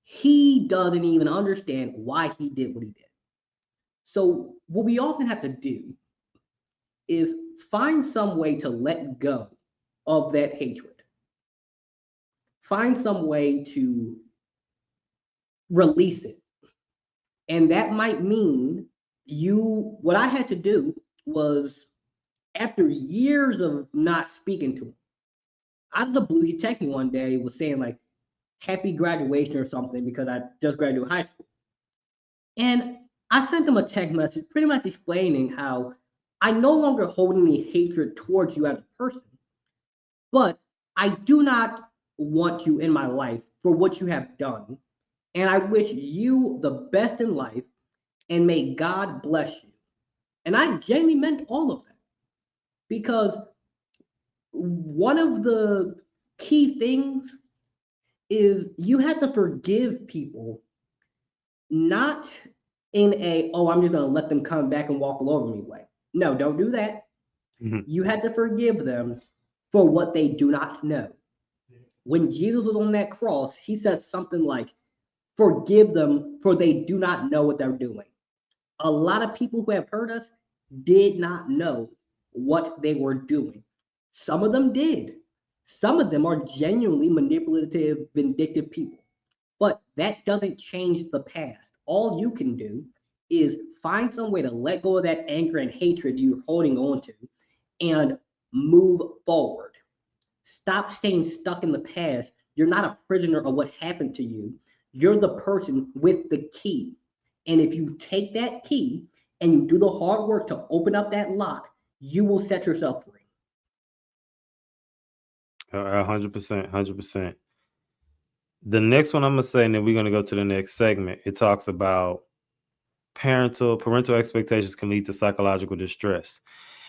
he doesn't even understand why he did what he did. So what we often have to do is find some way to let go of that hatred. Find some way to release it. And that might mean what I had to do was, after years of not speaking to him, out of the blue, he texted me one day, was saying like, happy graduation or something, because I just graduated high school. And I sent him a text message pretty much explaining how I no longer hold any hatred towards you as a person, but I do not want you in my life for what you have done. And I wish you the best in life, and may God bless you. And I genuinely meant all of that, because one of the key things is you have to forgive people, not in a, oh, I'm just going to let them come back and walk all over me way. No, don't do that. Mm-hmm. You had to forgive them for what they do not know. When Jesus was on that cross, he said something like, forgive them for they do not know what they're doing. A lot of people who have hurt us did not know what they were doing. Some of them did. Some of them are genuinely manipulative, vindictive people. But that doesn't change the past. All you can do is find some way to let go of that anger and hatred you're holding on to and move forward. Stop staying stuck in the past. You're not a prisoner of what happened to you. You're the person with the key. And if you take that key and you do the hard work to open up that lock, you will set yourself free. 100%, 100%. The next one I'm gonna say, and then we're gonna go to the next segment. It talks about parental expectations can lead to psychological distress.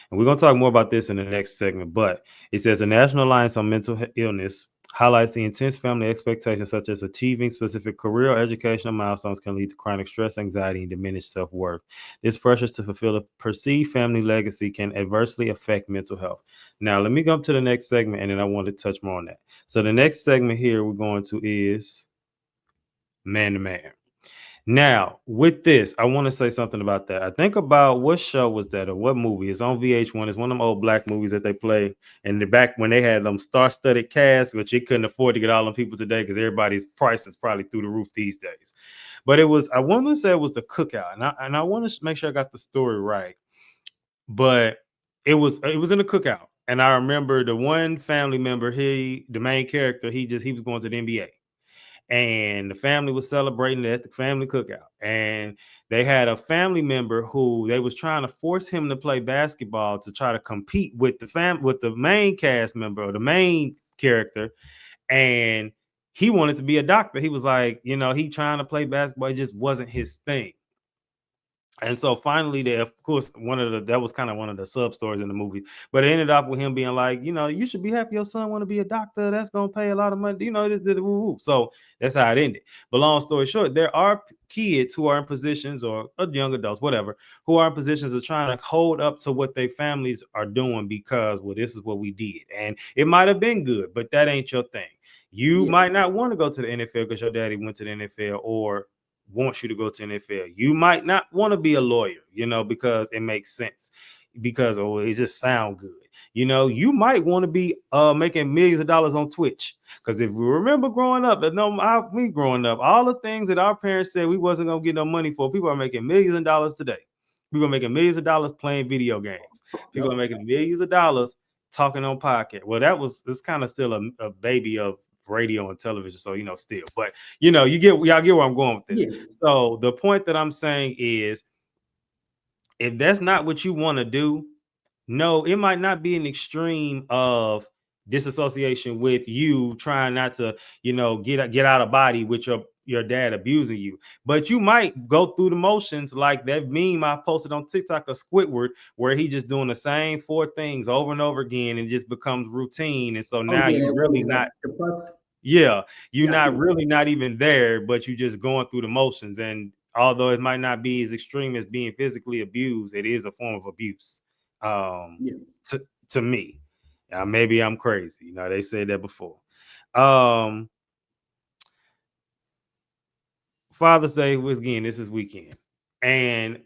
And we're going to talk more about this in the next segment. But it says the National Alliance on Mental Illness highlights the intense family expectations, such as achieving specific career or educational milestones, can lead to chronic stress, anxiety, and diminished self-worth. This pressure to fulfill a perceived family legacy can adversely affect mental health. Now, let me go to the next segment, and then I want to touch more on that. So the next segment here we're going to is man to man. Now, with this, I want to say something about that. I think about what show was that, or what movie? It's on VH1. It's one of them old black movies that they play in the back when they had them star-studded cast, which you couldn't afford to get all them people today because everybody's price is probably through the roof these days. But it was, I want to say it was The Cookout, and I want to make sure I got the story right. But it was in The Cookout, and I remember the one family member, the main character, he was going to the NBA, and the family was celebrating at the family cookout, and they had a family member who they was trying to force him to play basketball to try to compete with the main cast member or the main character, and he wanted to be a doctor. He was like, he trying to play basketball, it just wasn't his thing. And so finally, of course, that was kind of one of the sub stories in the movie, but it ended up with him being like, you should be happy your son want to be a doctor. That's gonna pay a lot of money, So that's how it ended. But long story short, there are kids who are in positions, or young adults, whatever, who are in positions of trying to hold up to what their families are doing because, well, this is what we did, and it might have been good, but that ain't your thing. You Yeah. might not want to go to the NFL because your daddy went to the NFL, or wants you to go to NFL. You might not want to be a lawyer, because it makes sense, because it just sound good. You might want to be making millions of dollars on Twitch, because if we remember growing up, me growing up, all the things that our parents said we wasn't gonna get no money for, people are making millions of dollars today. People are making millions of dollars playing video games. People are making millions of dollars talking on podcast. Well, it's kind of still a baby of radio and television, so still, but y'all get where I'm going with this. Yeah. So the point that I'm saying is, if that's not what you want to do, no, it might not be an extreme of disassociation with you trying not to, get out of body with your dad abusing you, but you might go through the motions, like that meme I posted on TikTok of Squidward, where he just doing the same 4 things over and over again, and it just becomes routine, and so Oh now yeah, you that one really was not. depressed. Yeah, you're Yeah, I see not that. really not even there, but you just going through the motions. And although it might not be as extreme as being physically abused, it is a form of abuse. Um, Yeah. to to me, maybe I'm crazy. They said that before. Um, Father's Day was again this weekend, and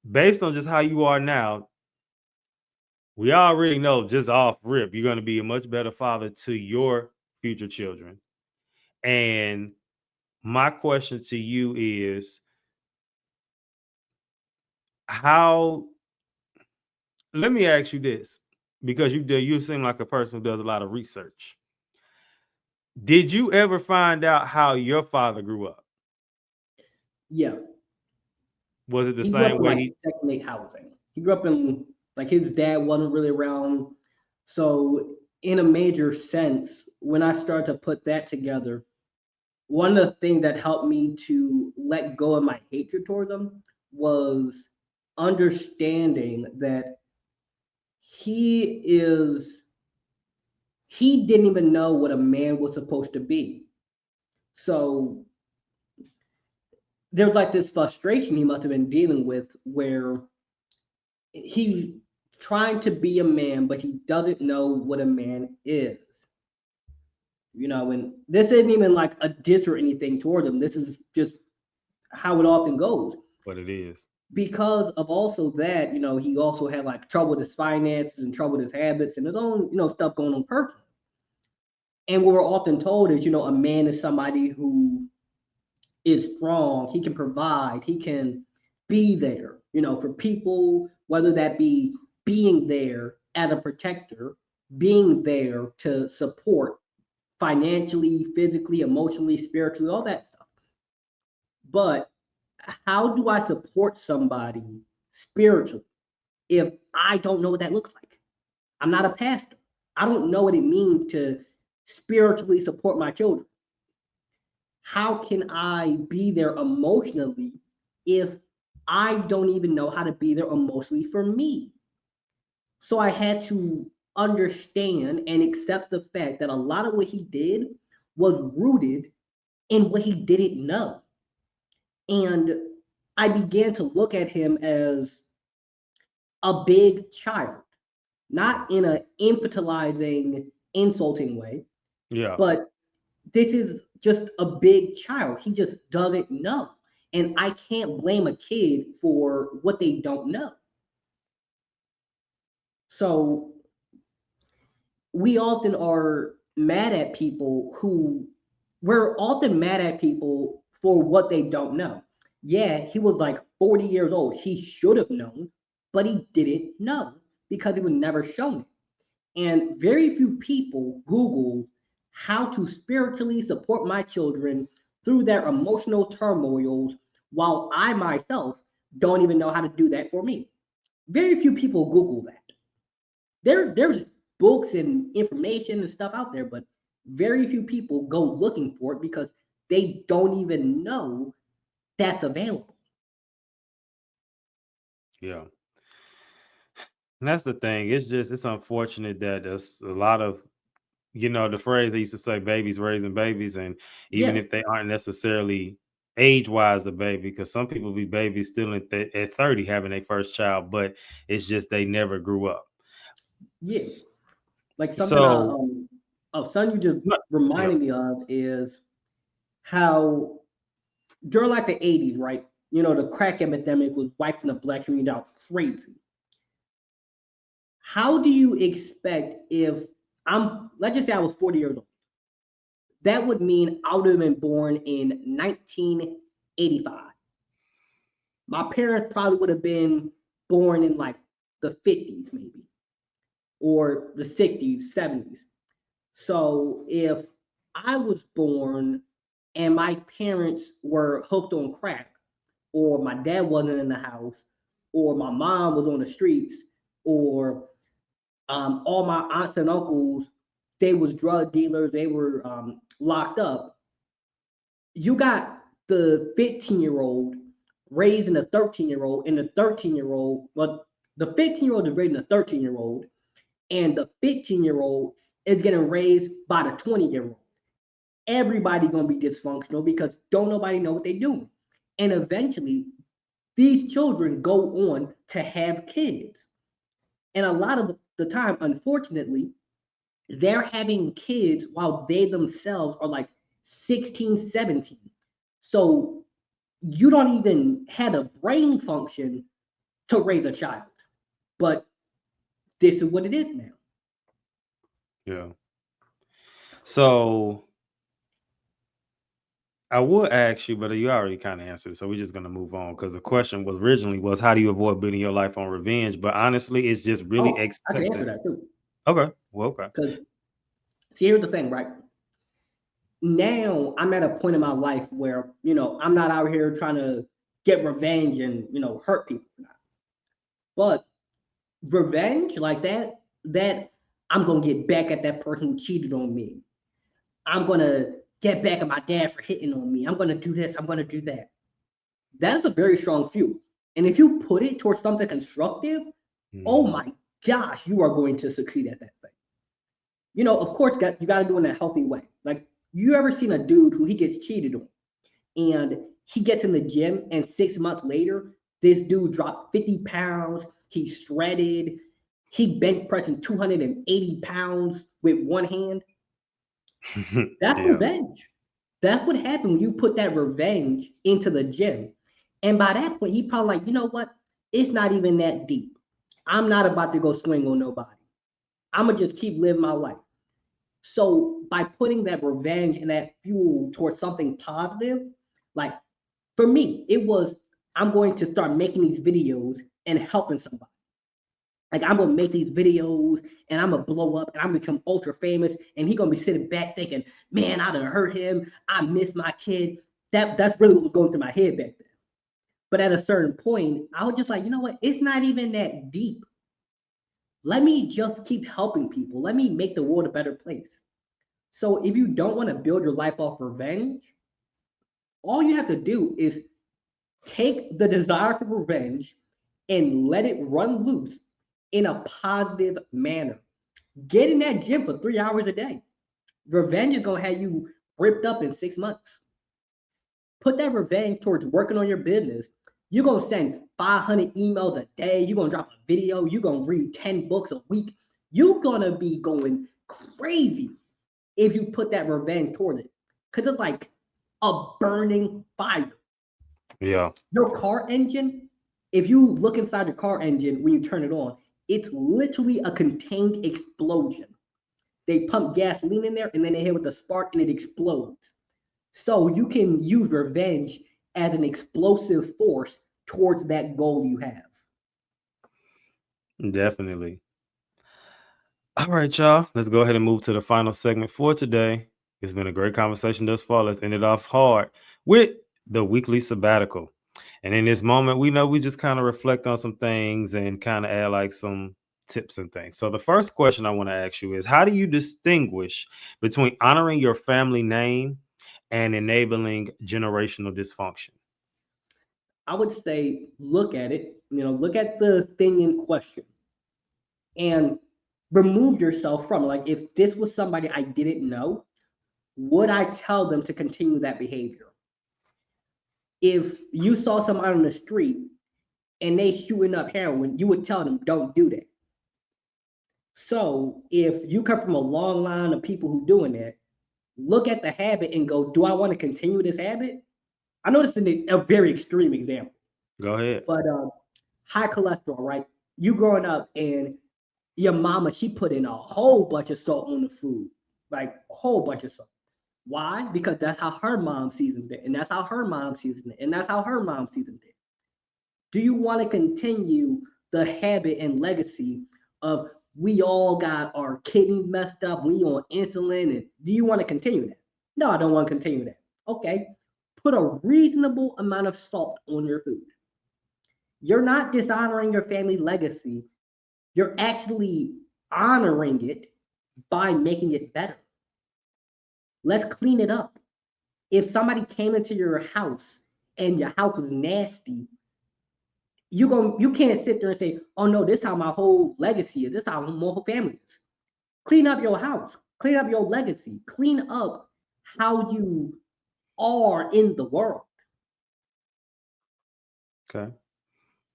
based on just how you are now, we already know just off rip you're going to be a much better father to your future children, and my question to you is how, let me ask you this, because you seem like a person who does a lot of research. Did you ever find out how your father grew up? Yeah, Was it the he grew up same in way like he Section 8 housing. He grew up in like his dad wasn't really around. So in a major sense, when I started to put that together, one of the things that helped me to let go of my hatred towards him was understanding that he is he didn't even know what a man was supposed to be. So there's like this frustration he must have been dealing with where he's trying to be a man, but he doesn't know what a man is. And this isn't even like a diss or anything towards him. This is just how it often goes. what it is? Because of also that, he also had like trouble with his finances and trouble with his habits and his own, stuff going on personally. And what we're often told is, a man is somebody who is strong, he can provide, he can be there, for people, whether that be being there as a protector, being there to support financially, physically, emotionally, spiritually, all that stuff. But how do I support somebody spiritually if I don't know what that looks like? I'm not a pastor. I don't know what it means to spiritually support my children. How can I be there emotionally if I don't even know how to be there emotionally for me? So I had to understand and accept the fact that a lot of what he did was rooted in what he didn't know. And I began to look at him as a big child, not in an infantilizing, insulting way, Yeah. but this is just a big child. He just doesn't know. And I can't blame a kid for what they don't know. So we often are mad at people who we're often mad at people for what they don't know. Yeah, he was like 40 years old. He should have known, but he didn't know because he was never shown it. And very few people Google how to spiritually support my children through their emotional turmoils, while I myself don't even know how to do that for me. Very few people Google that. There's books and information and stuff out there, but very few people go looking for it because they don't even know that's available. Yeah. And that's the thing. It's unfortunate that there's a lot of, the phrase they used to say, babies raising babies. And even Yeah, if they aren't necessarily age wise a baby, because some people be babies still at 30 having their first child, but it's just they never grew up. yeah. S- Like something So, son you just no- yeah, reminded me of is how during like the 80s, right? The crack epidemic was wiping the black community out crazy. How do you expect if let's just say I was 40 years old? That would mean I would have been born in 1985. My parents probably would have been born in like the 50s, maybe, or the 60s, 70s. So if I was born and my parents were hooked on crack, or my dad wasn't in the house, or my mom was on the streets, or all my aunts and uncles, they was drug dealers, they were locked up. You got the 15-year-old raising a 13-year-old, and the 13-year-old, well, the 15-year-old is raising a 13-year-old, and the 15-year-old is getting raised by the 20-year-old. Everybody gonna be dysfunctional because don't nobody know what they do. And eventually, these children go on to have kids. And a lot of the time, unfortunately, they're having kids while they themselves are like 16, 17. So you don't even have a brain function to raise a child. But this is what it is now. yeah. So I would ask you, but you already kind of answered, so we're just gonna move on because the question was originally was how do you avoid building your life on revenge? But honestly, it's just really Oh, I can answer accepting. that too. Okay, well, okay. Because see, here's the thing, right? Now I'm at a point in my life where I'm not out here trying to get revenge and hurt people. But revenge like that I'm gonna get back at that person who cheated on me. I'm gonna get back at my dad for hitting on me. I'm gonna do this. I'm gonna do that. That is a very strong fuel. And if you put it towards something constructive, oh Mhm. my gosh, you are going to succeed at that thing. Of course, you got to do it in a healthy way. Like, you ever seen a dude who he gets cheated on and he gets in the gym and 6 months later, this dude dropped 50 pounds, he's shredded, he bench pressing 280 pounds with one hand? That's Yeah. revenge. That's what happened when you put that revenge into the gym. And by that point, he probably like, you know what? It's not even that deep. I'm not about to go swing on nobody. I'm gonna just keep living my life. So by putting that revenge and that fuel towards something positive, like for me, it was I'm going to start making these videos and helping somebody. Like, I'm gonna make these videos and I'm gonna blow up and I'm gonna become ultra famous. And he gonna be sitting back thinking, man, I done hurt him. I miss my kid. That's really what was going through my head back then. But at a certain point, I was just like, you know what? It's not even that deep. Let me just keep helping people. Let me make the world a better place. So if you don't want to build your life off revenge, all you have to do is take the desire for revenge and let it run loose in a positive manner. Get in that gym for 3 hours a day. Revenge is gonna have you ripped up in 6 months. Put that revenge towards working on your business. You're gonna send 500 emails a day. You're gonna drop a video. You're gonna read 10 books a week. You're gonna be going crazy if you put that revenge toward it. Because it's like a burning fire. Yeah. Your car engine, if you look inside your car engine when you turn it on, it's literally a contained explosion. They pump gasoline in there and then they hit with the spark and it explodes. So you can use revenge as an explosive force towards that goal you have. Definitely. All right, y'all. Let's go ahead and move to the final segment for today. It's been a great conversation thus far. Let's end it off hard with the weekly sabbatical. And in this moment, we know we just kind of reflect on some things and kind of add like some tips and things. So the first question I want to ask you is how do you distinguish between honoring your family name and enabling generational dysfunction? I would say look at it, look at the thing in question and remove yourself from it. Like, if this was somebody I didn't know, would I tell them to continue that behavior? If you saw somebody on the street and they shooting up heroin, you would tell them don't do that. So if you come from a long line of people who doing that, look at the habit and go, do I want to continue this habit? I know this is a very extreme example, Go ahead. but high cholesterol, right? You growing up and your mama, she put in a whole bunch of salt on the food, like a whole bunch of salt. Why? Because that's how her mom seasoned it, and that's how her mom seasoned it, and that's how her mom seasoned it. Do you want to continue the habit and legacy of we all got our kidneys messed up, we on insulin, and do you want to continue that? No, I don't want to continue that. Okay, put a reasonable amount of salt on your food. You're not dishonoring your family legacy, you're actually honoring it by making it better. Let's clean it up. If somebody came into your house and your house was nasty, you can't sit there and say, oh no, this is how my whole legacy is, this is how my whole family is. Clean up your house, clean up your legacy, clean up how you are in the world. Okay.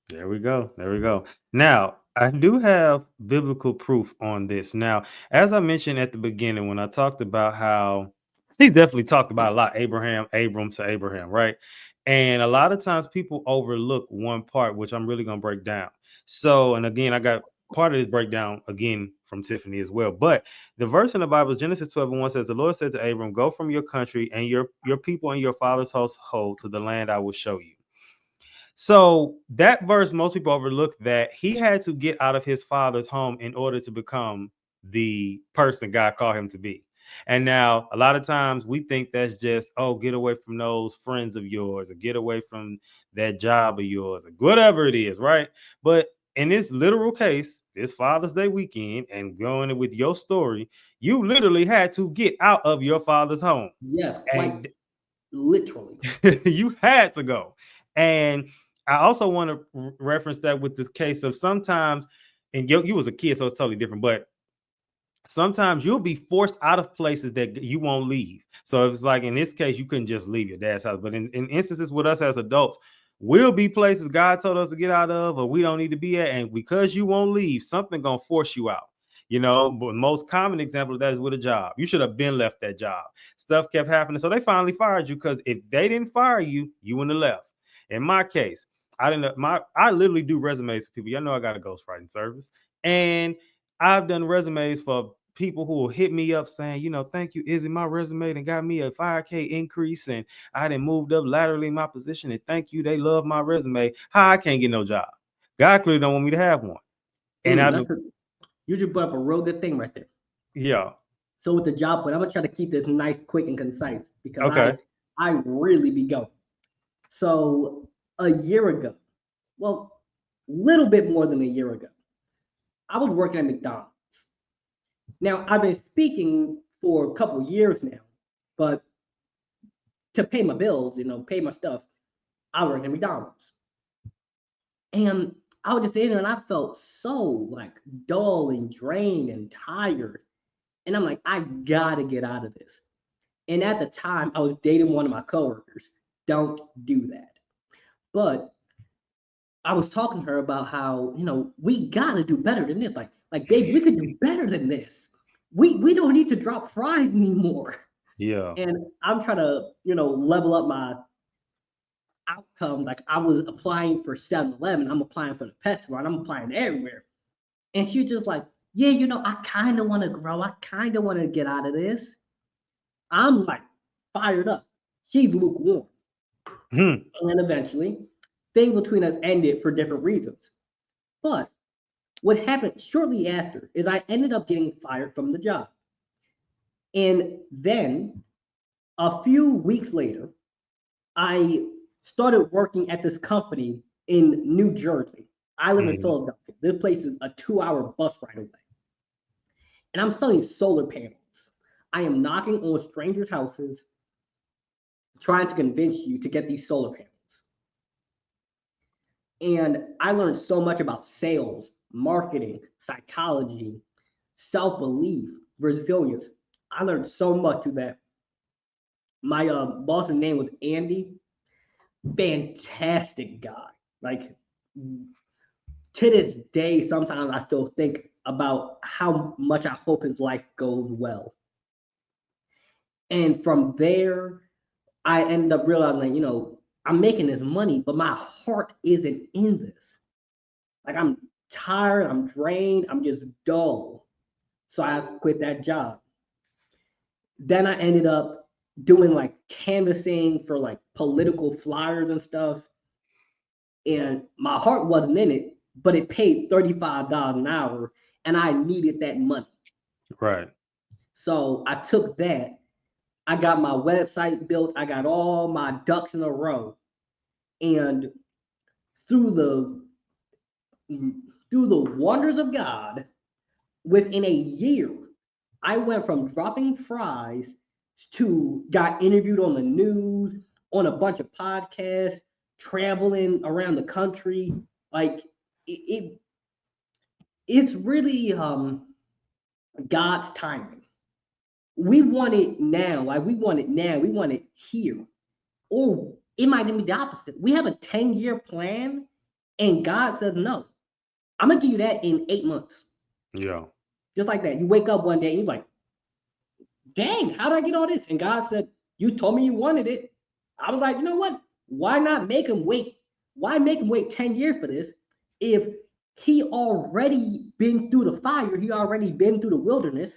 There we go. There we go. Now, I do have biblical proof on this. Now, as I mentioned at the beginning, when I talked about how he's definitely talked about a lot Abraham, Abram to Abraham, right? And a lot of times people overlook one part, which I'm really going to break down. So, and again, I got part of this breakdown again from Tiffany as well. But the verse in the Bible, Genesis 12:1 says, the Lord said to Abram, go from your country and your people and your father's household to the land I will show you. So that verse, most people overlook that he had to get out of his father's home in order to become the person God called him to be. And now a lot of times we think that's just, oh, get away from those friends of yours or get away from that job of yours or whatever it is, right? But in this literal case, this Father's Day weekend and going with your story, you literally had to get out of your father's home. Yes, quite And literally. you had to go. And I also want to reference that with this case of sometimes, and you was a kid, so it's totally different, but sometimes you'll be forced out of places that you won't leave. So if it's like in this case, you couldn't just leave your dad's house. But in instances with us as adults, we'll be places God told us to get out of or we don't need to be at. And because you won't leave, something gonna force you out. You know, but the most common example of that is with a job. You should have been left that job. Stuff kept happening. So they finally fired you because if they didn't fire you, you wouldn't have left. In my case, I literally do resumes for people. Y'all know I got a ghostwriting service. And I've done resumes for people who will hit me up saying, you know, thank you, Izzy. My resume and got me a 5K increase and I done moved up laterally in my position. And thank you. They love my resume. How I can't get no job? God clearly don't want me to have one. And You just brought up a real good thing right there. yeah. So with the job point, I'm gonna try to keep this nice, quick, and concise because Okay. I really be going. So a year ago, well, little bit more than a year ago, I was working at McDonald's. Now I've been speaking for a couple of years now, but to pay my bills, pay my stuff, I work at McDonald's. And I was just in there and I felt so like dull and drained and tired. And I'm like, I gotta get out of this. And at the time, I was dating one of my coworkers. Don't do that. But I was talking to her about how, we gotta do better than this. Like, babe, we could do better than this. We don't need to drop fries anymore. Yeah. And I'm trying to, level up my outcome. Like I was applying for 7-Eleven, I'm applying for the pet store, and I'm applying everywhere. And she's just like, yeah, I kind of want to grow. I kind of want to get out of this. I'm like fired up. She's lukewarm. And then eventually, things between us ended for different reasons. But what happened shortly after is I ended up getting fired from the job. And then a few weeks later, I started working at this company in New Jersey. I live in Philadelphia. This place is a 2-hour bus ride away. And I'm selling solar panels. I am knocking on strangers' houses, trying to convince you to get these solar panels. And I learned so much about sales, marketing, psychology, self-belief, resilience. I learned so much through that. My boss's name was Andy. Fantastic guy. Like to this day, sometimes I still think about how much I hope his life goes well. And from there, I ended up realizing, I'm making this money, but my heart isn't in this. Like I'm tired, I'm drained, I'm just dull. So I quit that job. Then I ended up doing like canvassing for like political flyers and stuff. And my heart wasn't in it, but it paid $35 an hour and I needed that money. Right. So I took that. I got my website built. I got all my ducks in a row. And through the wonders of God, within a year, I went from dropping fries to got interviewed on the news, on a bunch of podcasts, traveling around the country. Like it's really God's timing. We want it now. Like we want it now. We want it here. Or it might even be the opposite. We have a 10-year plan and God says, no, I'm going to give you that in 8 months. Yeah. Just like that. You wake up one day and you're like, dang, how did I get all this? And God said, you told me you wanted it. I was like, you know what? Why not make him wait? Why make him wait 10 years for this if He already been through the fire. He already been through the wilderness.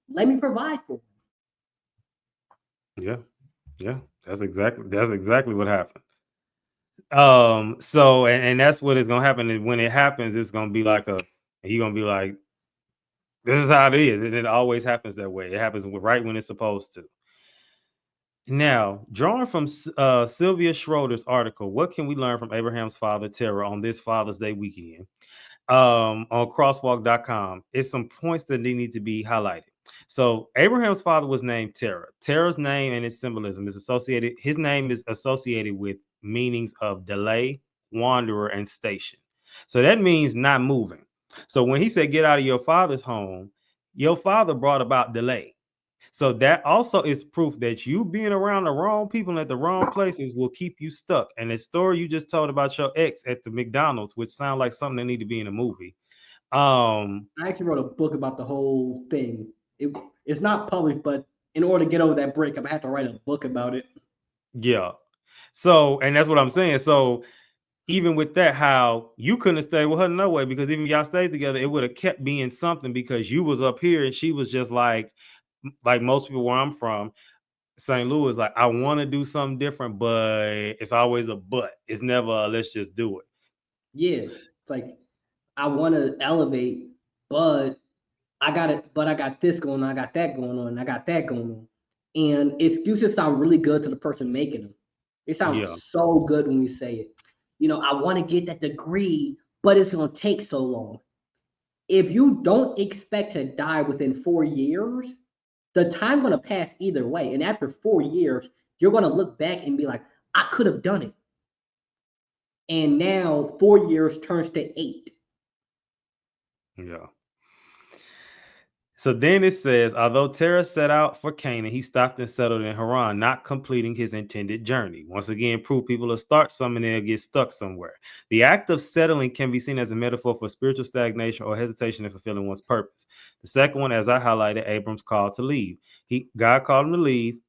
Let me provide for him. Yeah, yeah, that's exactly what happened. So and that's what is gonna happen. And when it happens, it's gonna be like he gonna be like, this is how it is, and it always happens that way. It happens right when it's supposed to. Now, drawing from Sylvia Schroeder's article, what can we learn from Abraham's father Terah on this Father's Day weekend? On crosswalk.com, it's some points that they need to be highlighted. So Abraham's father was named Terah. Terah's name and its symbolism is associated, his name is associated with meanings of delay, wanderer, and station. So that means not moving. So when he said, get out of your father's home, your father brought about delay. So that also is proof that you being around the wrong people at the wrong places will keep you stuck. And the story you just told about your ex at the McDonald's, which sounds like something that need to be in a movie. I actually wrote a book about the whole thing. It's not published, but in order to get over that break, I'm gonna have to write a book about it. Yeah. So, and that's what I'm saying. So even with that, how you couldn't have stayed with her no way, because even y'all stayed together, it would have kept being something because you was up here and she was just like most people where I'm from, St. Louis, like, I want to do something different, but it's always a but. It's never let's just do it. Yeah, it's like I want to elevate, but I got it. But I got this going on. I got that going on. I got that going on. And excuses sound really good to the person making them. It sounds Yeah. so good when we say it. I want to get that degree, but it's gonna take so long. If you don't expect to die within 4 years, the time gonna pass either way. And after 4 years, you're gonna look back and be like, I could have done it. And now 4 years turns to 8. Yeah. So then it says, although Terah set out for Canaan, he stopped and settled in Haran, not completing his intended journey. Once again, proof people will start something and they'll get stuck somewhere. The act of settling can be seen as a metaphor for spiritual stagnation or hesitation in fulfilling one's purpose. The second one, as I highlighted, Abram's call to leave. God called him to leave.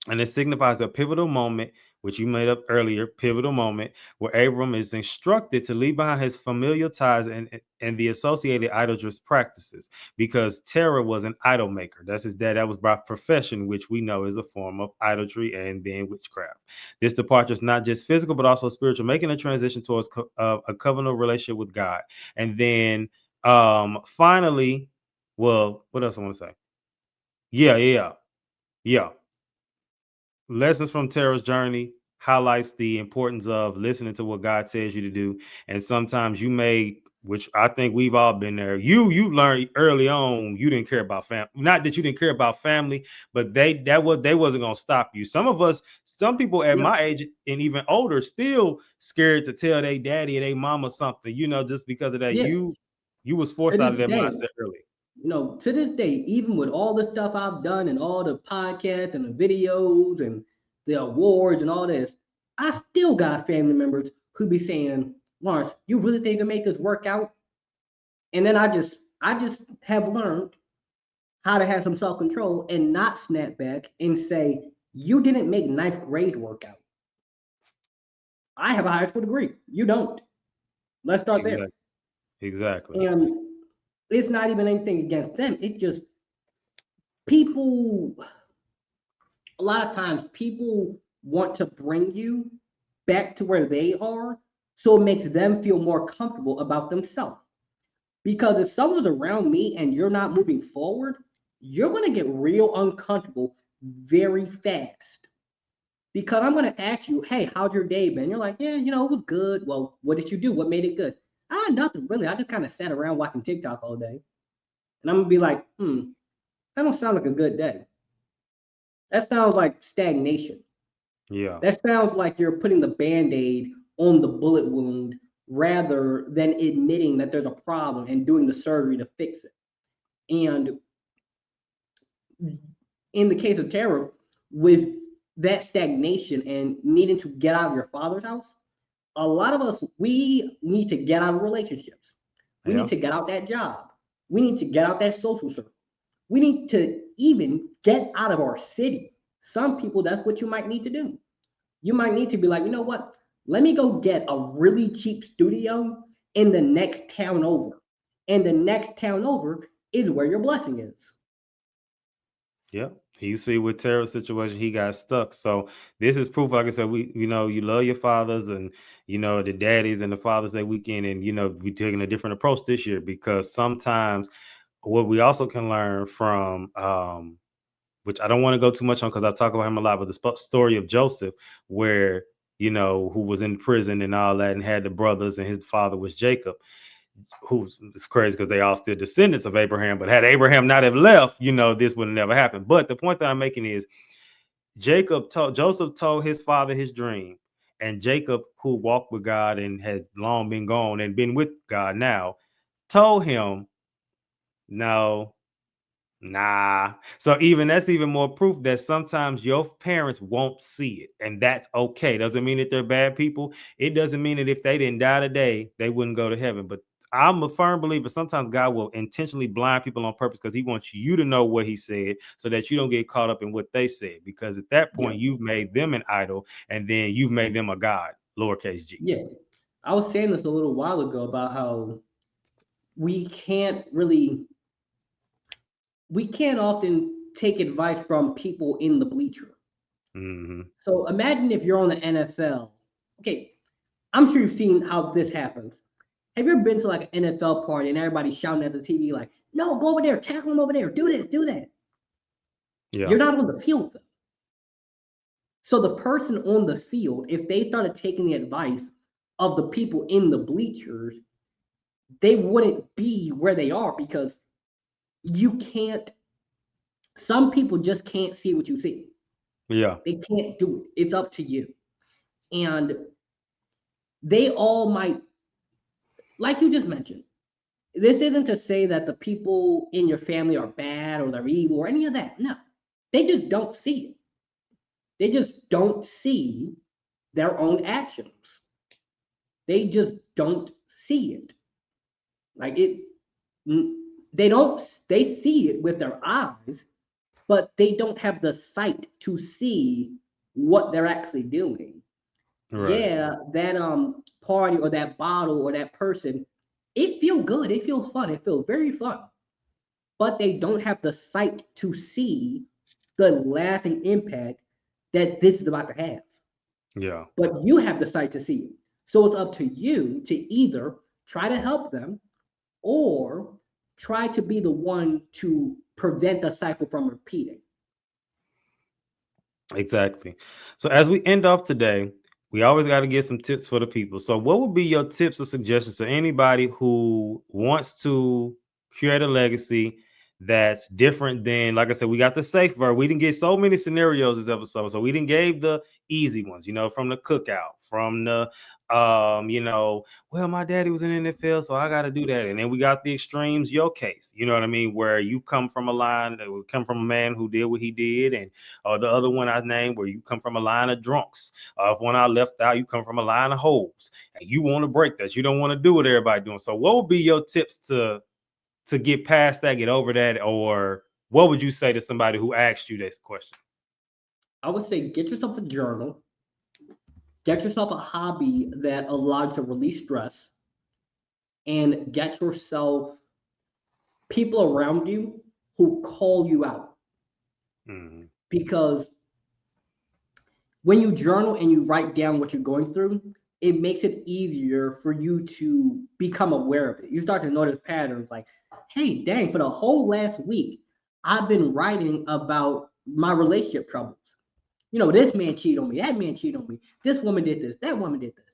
And it signifies a pivotal moment, which you made up earlier, pivotal moment, where Abram is instructed to leave behind his familial ties and the associated idolatrous practices, because Terah was an idol maker. That's his dad. That was by profession, which we know is a form of idolatry and then witchcraft. This departure is not just physical, but also spiritual, making a transition towards a covenantal relationship with God. And then finally, well, what else I want to say? Yeah. Lessons from Terah's journey highlights the importance of listening to what God tells you to do. And sometimes you may, which I think we've all been there. You learned early on you didn't care about family. Not that you didn't care about family, but they wasn't gonna stop you. Some people at Yep. my age and even older still scared to tell their daddy or their mama something, just because of that. Yeah. You was To forced out this of that day, mindset early. to this day, even with all the stuff I've done and all the podcasts and the videos and the awards and all this, I still got family members who be saying, Lawrence, you really think you can make this work out? And then I just have learned how to have some self-control and not snap back and say, you didn't make ninth grade work out. I have a high school degree. You don't. Let's start there. Exactly. Exactly. And it's not even anything against them. It's just people, a lot of times people want to bring you back to where they are so it makes them feel more comfortable about themselves. Because if someone's around me and you're not moving forward, you're going to get real uncomfortable very fast. Because I'm going to ask you, hey, how's your day been? You're like, yeah, it was good. Well, what did you do? What made it good? Nothing really. I just kind of sat around watching TikTok all day. And I'm going to be like, that don't sound like a good day. That sounds like stagnation. Yeah. That sounds like you're putting the band-aid on the bullet wound rather than admitting that there's a problem and doing the surgery to fix it. And in the case of Tara, with that stagnation and needing to get out of your father's house, a lot of us, we need to get out of relationships. We need Yeah. to get out that job. We need to get out that social circle. We need to even get out of our city. Some people, that's what you might need to do. You might need to be like, you know what? Let me go get a really cheap studio in the next town over. And the next town over is where your blessing is. Yeah. You see with Terrell's situation, he got stuck. So this is proof, like I said, you love your fathers and, the daddies and the Father's Day weekend. And, we're taking a different approach this year because sometimes what we also can learn from, which I don't want to go too much on because I talk about him a lot, but the story of Joseph, where, who was in prison and all that and had the brothers and his father was Jacob, who's it's crazy because they all still descendants of Abraham. But had Abraham not have left, this would have never happened. But the point that I'm making is Joseph told his father his dream. And Jacob, who walked with God and has long been gone and been with God now, told him, no, nah. So that's even more proof that sometimes your parents won't see it, and that's okay. Doesn't mean that they're bad people. It doesn't mean that if they didn't die today, they wouldn't go to heaven. But I'm a firm believer sometimes God will intentionally blind people on purpose because he wants you to know what he said so that you don't get caught up in what they said. Because at that point, you've made them an idol and then you've made them a God, lowercase g. Yeah. I was saying this a little while ago about how we can't often take advice from people in the bleacher. Mm-hmm. So imagine if you're on the NFL. Okay, I'm sure you've seen how this happens. Have you ever been to like an NFL party and everybody's shouting at the TV like, no, go over there, tackle him over there, do this, do that. Yeah. You're not on the field though. So the person on the field, if they started taking the advice of the people in the bleachers, they wouldn't be where they are because you can't, some people just can't see what you see. Yeah. They can't do it. It's up to you. And they all might, like you just mentioned, this isn't to say that the people in your family are bad or they're evil or any of that. No, they just don't see it. They just don't see their own actions. They just don't see it. Like it, they don't, they see it with their eyes, but they don't have the sight to see what they're actually doing. Right. Yeah, that party or that bottle or that person, it feels good, it feels fun, it feels very fun, but they don't have the sight to see the lasting impact that this is about to have. Yeah. But you have the sight to see it. So it's up to you to either try to help them or try to be the one to prevent the cycle from repeating. Exactly. So as we end off today, we always got to get some tips for the people. So what would be your tips or suggestions to anybody who wants to create a legacy that's different than, like I said, we got the safe version. We didn't get so many scenarios this episode. So we didn't gave the easy ones, from the cookout, from the well, my daddy was in NFL, so I got to do that. And then we got the extremes, your case, you know what I mean, where you come from a line that would come from a man who did what he did, and the other one I named where you come from a line of drunks. If one I left out, you come from a line of hoes, and you want to break that. You don't want to do what everybody doing. So what would be your tips to get past that, get over that, or what would you say to somebody who asked you this question? I would say get yourself a journal, get yourself a hobby that allows you to release stress, and get yourself people around you who call you out. Mm-hmm. Because when you journal and you write down what you're going through, it makes it easier for you to become aware of it. You start to notice patterns like, hey, dang, for the whole last week, I've been writing about my relationship troubles. This man cheated on me, that man cheated on me, this woman did this, that woman did this.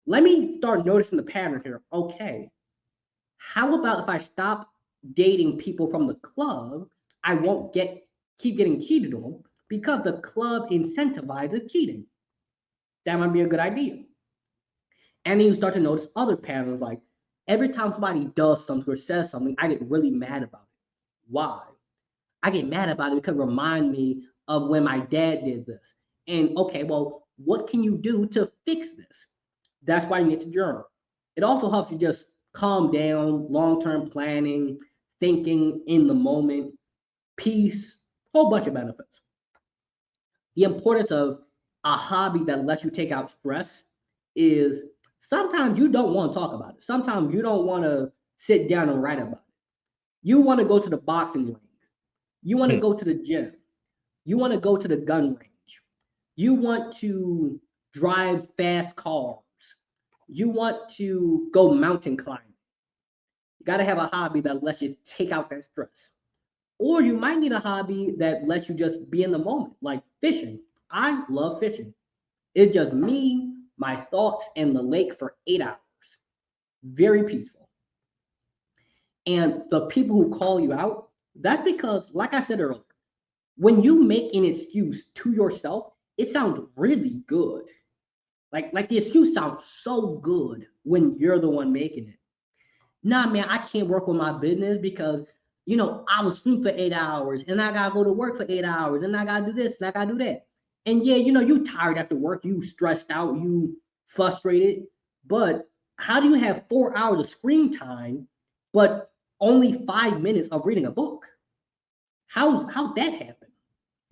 Let me start noticing the pattern here. Okay, how about if I stop dating people from the club, I won't keep getting cheated on because the club incentivizes cheating. That might be a good idea. And then you start to notice other patterns like every time somebody does something or says something, I get really mad about it. Why? I get mad about it because it reminds me of when my dad did this. And okay, well, what can you do to fix this? That's why you need to journal. It also helps you just calm down, long-term planning, thinking in the moment, peace, whole bunch of benefits. The importance of a hobby that lets you take out stress is Sometimes you don't want to talk about it. Sometimes you don't want to sit down and write about it. You want to go to the boxing ring. You want to Hmm. go to the gym. You want to go to the gun range. You want to drive fast cars. You want to go mountain climbing. You got to have a hobby that lets you take out that stress. Or you might need a hobby that lets you just be in the moment, like fishing. I love fishing. It's just me, my thoughts, and the lake for 8 hours. Very peaceful. And the people who call you out, that's because, like I said earlier, when you make an excuse to yourself, it sounds really good. Like the excuse sounds so good when you're the one making it. Nah, man, I can't work on my business because I was asleep for 8 hours and I gotta go to work for 8 hours and I gotta do this and I gotta do that. And yeah, you tired after work, you stressed out, you frustrated. But how do you have 4 hours of screen time, but only 5 minutes of reading a book? How'd that happen?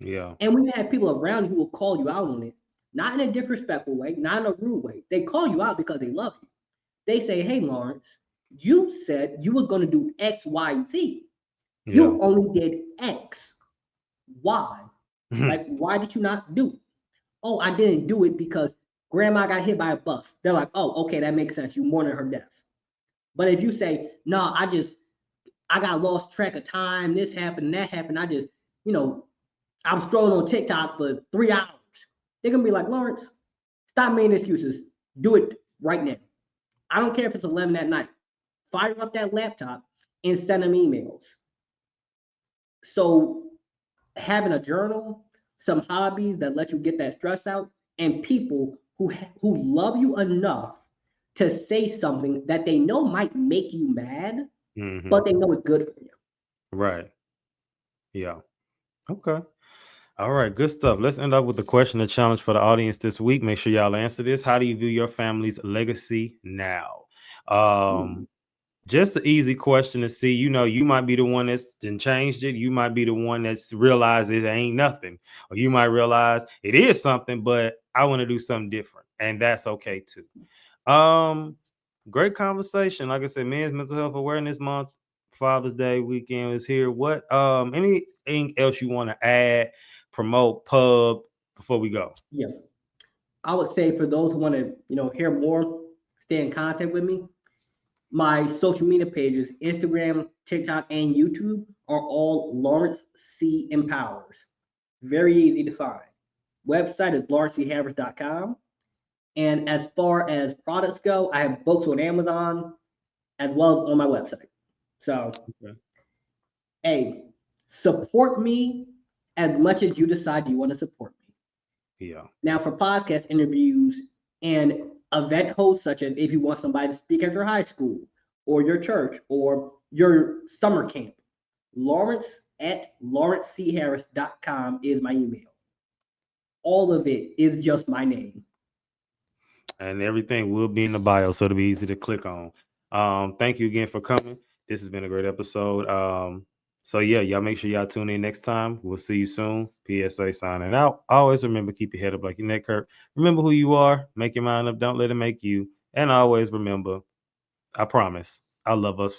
Yeah. And when you have people around you who will call you out on it, not in a disrespectful way, not in a rude way, they call you out because they love you. They say, hey, Lawrence, you said you were going to do X, Y, Z. Yeah. You only did X. Why? Like, why did you not do it? Oh, I didn't do it because grandma got hit by a bus. They're like, oh, okay, that makes sense. You mourning her death. But if you say, no, I got lost track of time, this happened, that happened, you know, I was strolling on TikTok for 3 hours. They're gonna be like, Lawrence, stop making excuses. Do it right now. I don't care if it's 11 at night. Fire up that laptop and send them emails. So having a journal, some hobbies that let you get that stress out, and people who love you enough to say something that they know might make you mad, Hmm. but they know it's good for you. Right. Yeah. Okay. All right. Good stuff. Let's end up with the question and challenge for the audience this week. Make sure y'all answer this. How do you view your family's legacy now? Ooh, Just an easy question to see. You might be the one that's done changed it. You might be the one that's realized it ain't nothing. Or you might realize it is something, but I want to do something different. And that's okay too. Um, Great conversation. Like I said, Men's Mental Health Awareness Month, Father's Day weekend is here. What anything else you want to add, promote, pub before we go? yeah. I would say for those who want to, hear more, stay in contact with me. My social media pages, Instagram, TikTok, and YouTube, are all Lawrence C. Empowers. Very easy to find. Website is lawrencecharris.com. And as far as products go, I have books on Amazon as well as on my website. So, Okay. hey, support me as much as you decide you want to support me. Yeah. Now, for podcast interviews and event hosts, such as if you want somebody to speak at your high school or your church or your summer camp, Lawrence at lawrencecharris.com is my email. All of it is just my name. And everything will be in the bio, so it'll be easy to click on. Thank you again for coming. This has been a great episode. So yeah, y'all make sure y'all tune in next time. We'll see you soon. PSA signing out. Always remember, keep your head up like your neck hurt. Remember who you are. Make your mind up. Don't let it make you. And always remember, I promise, I love us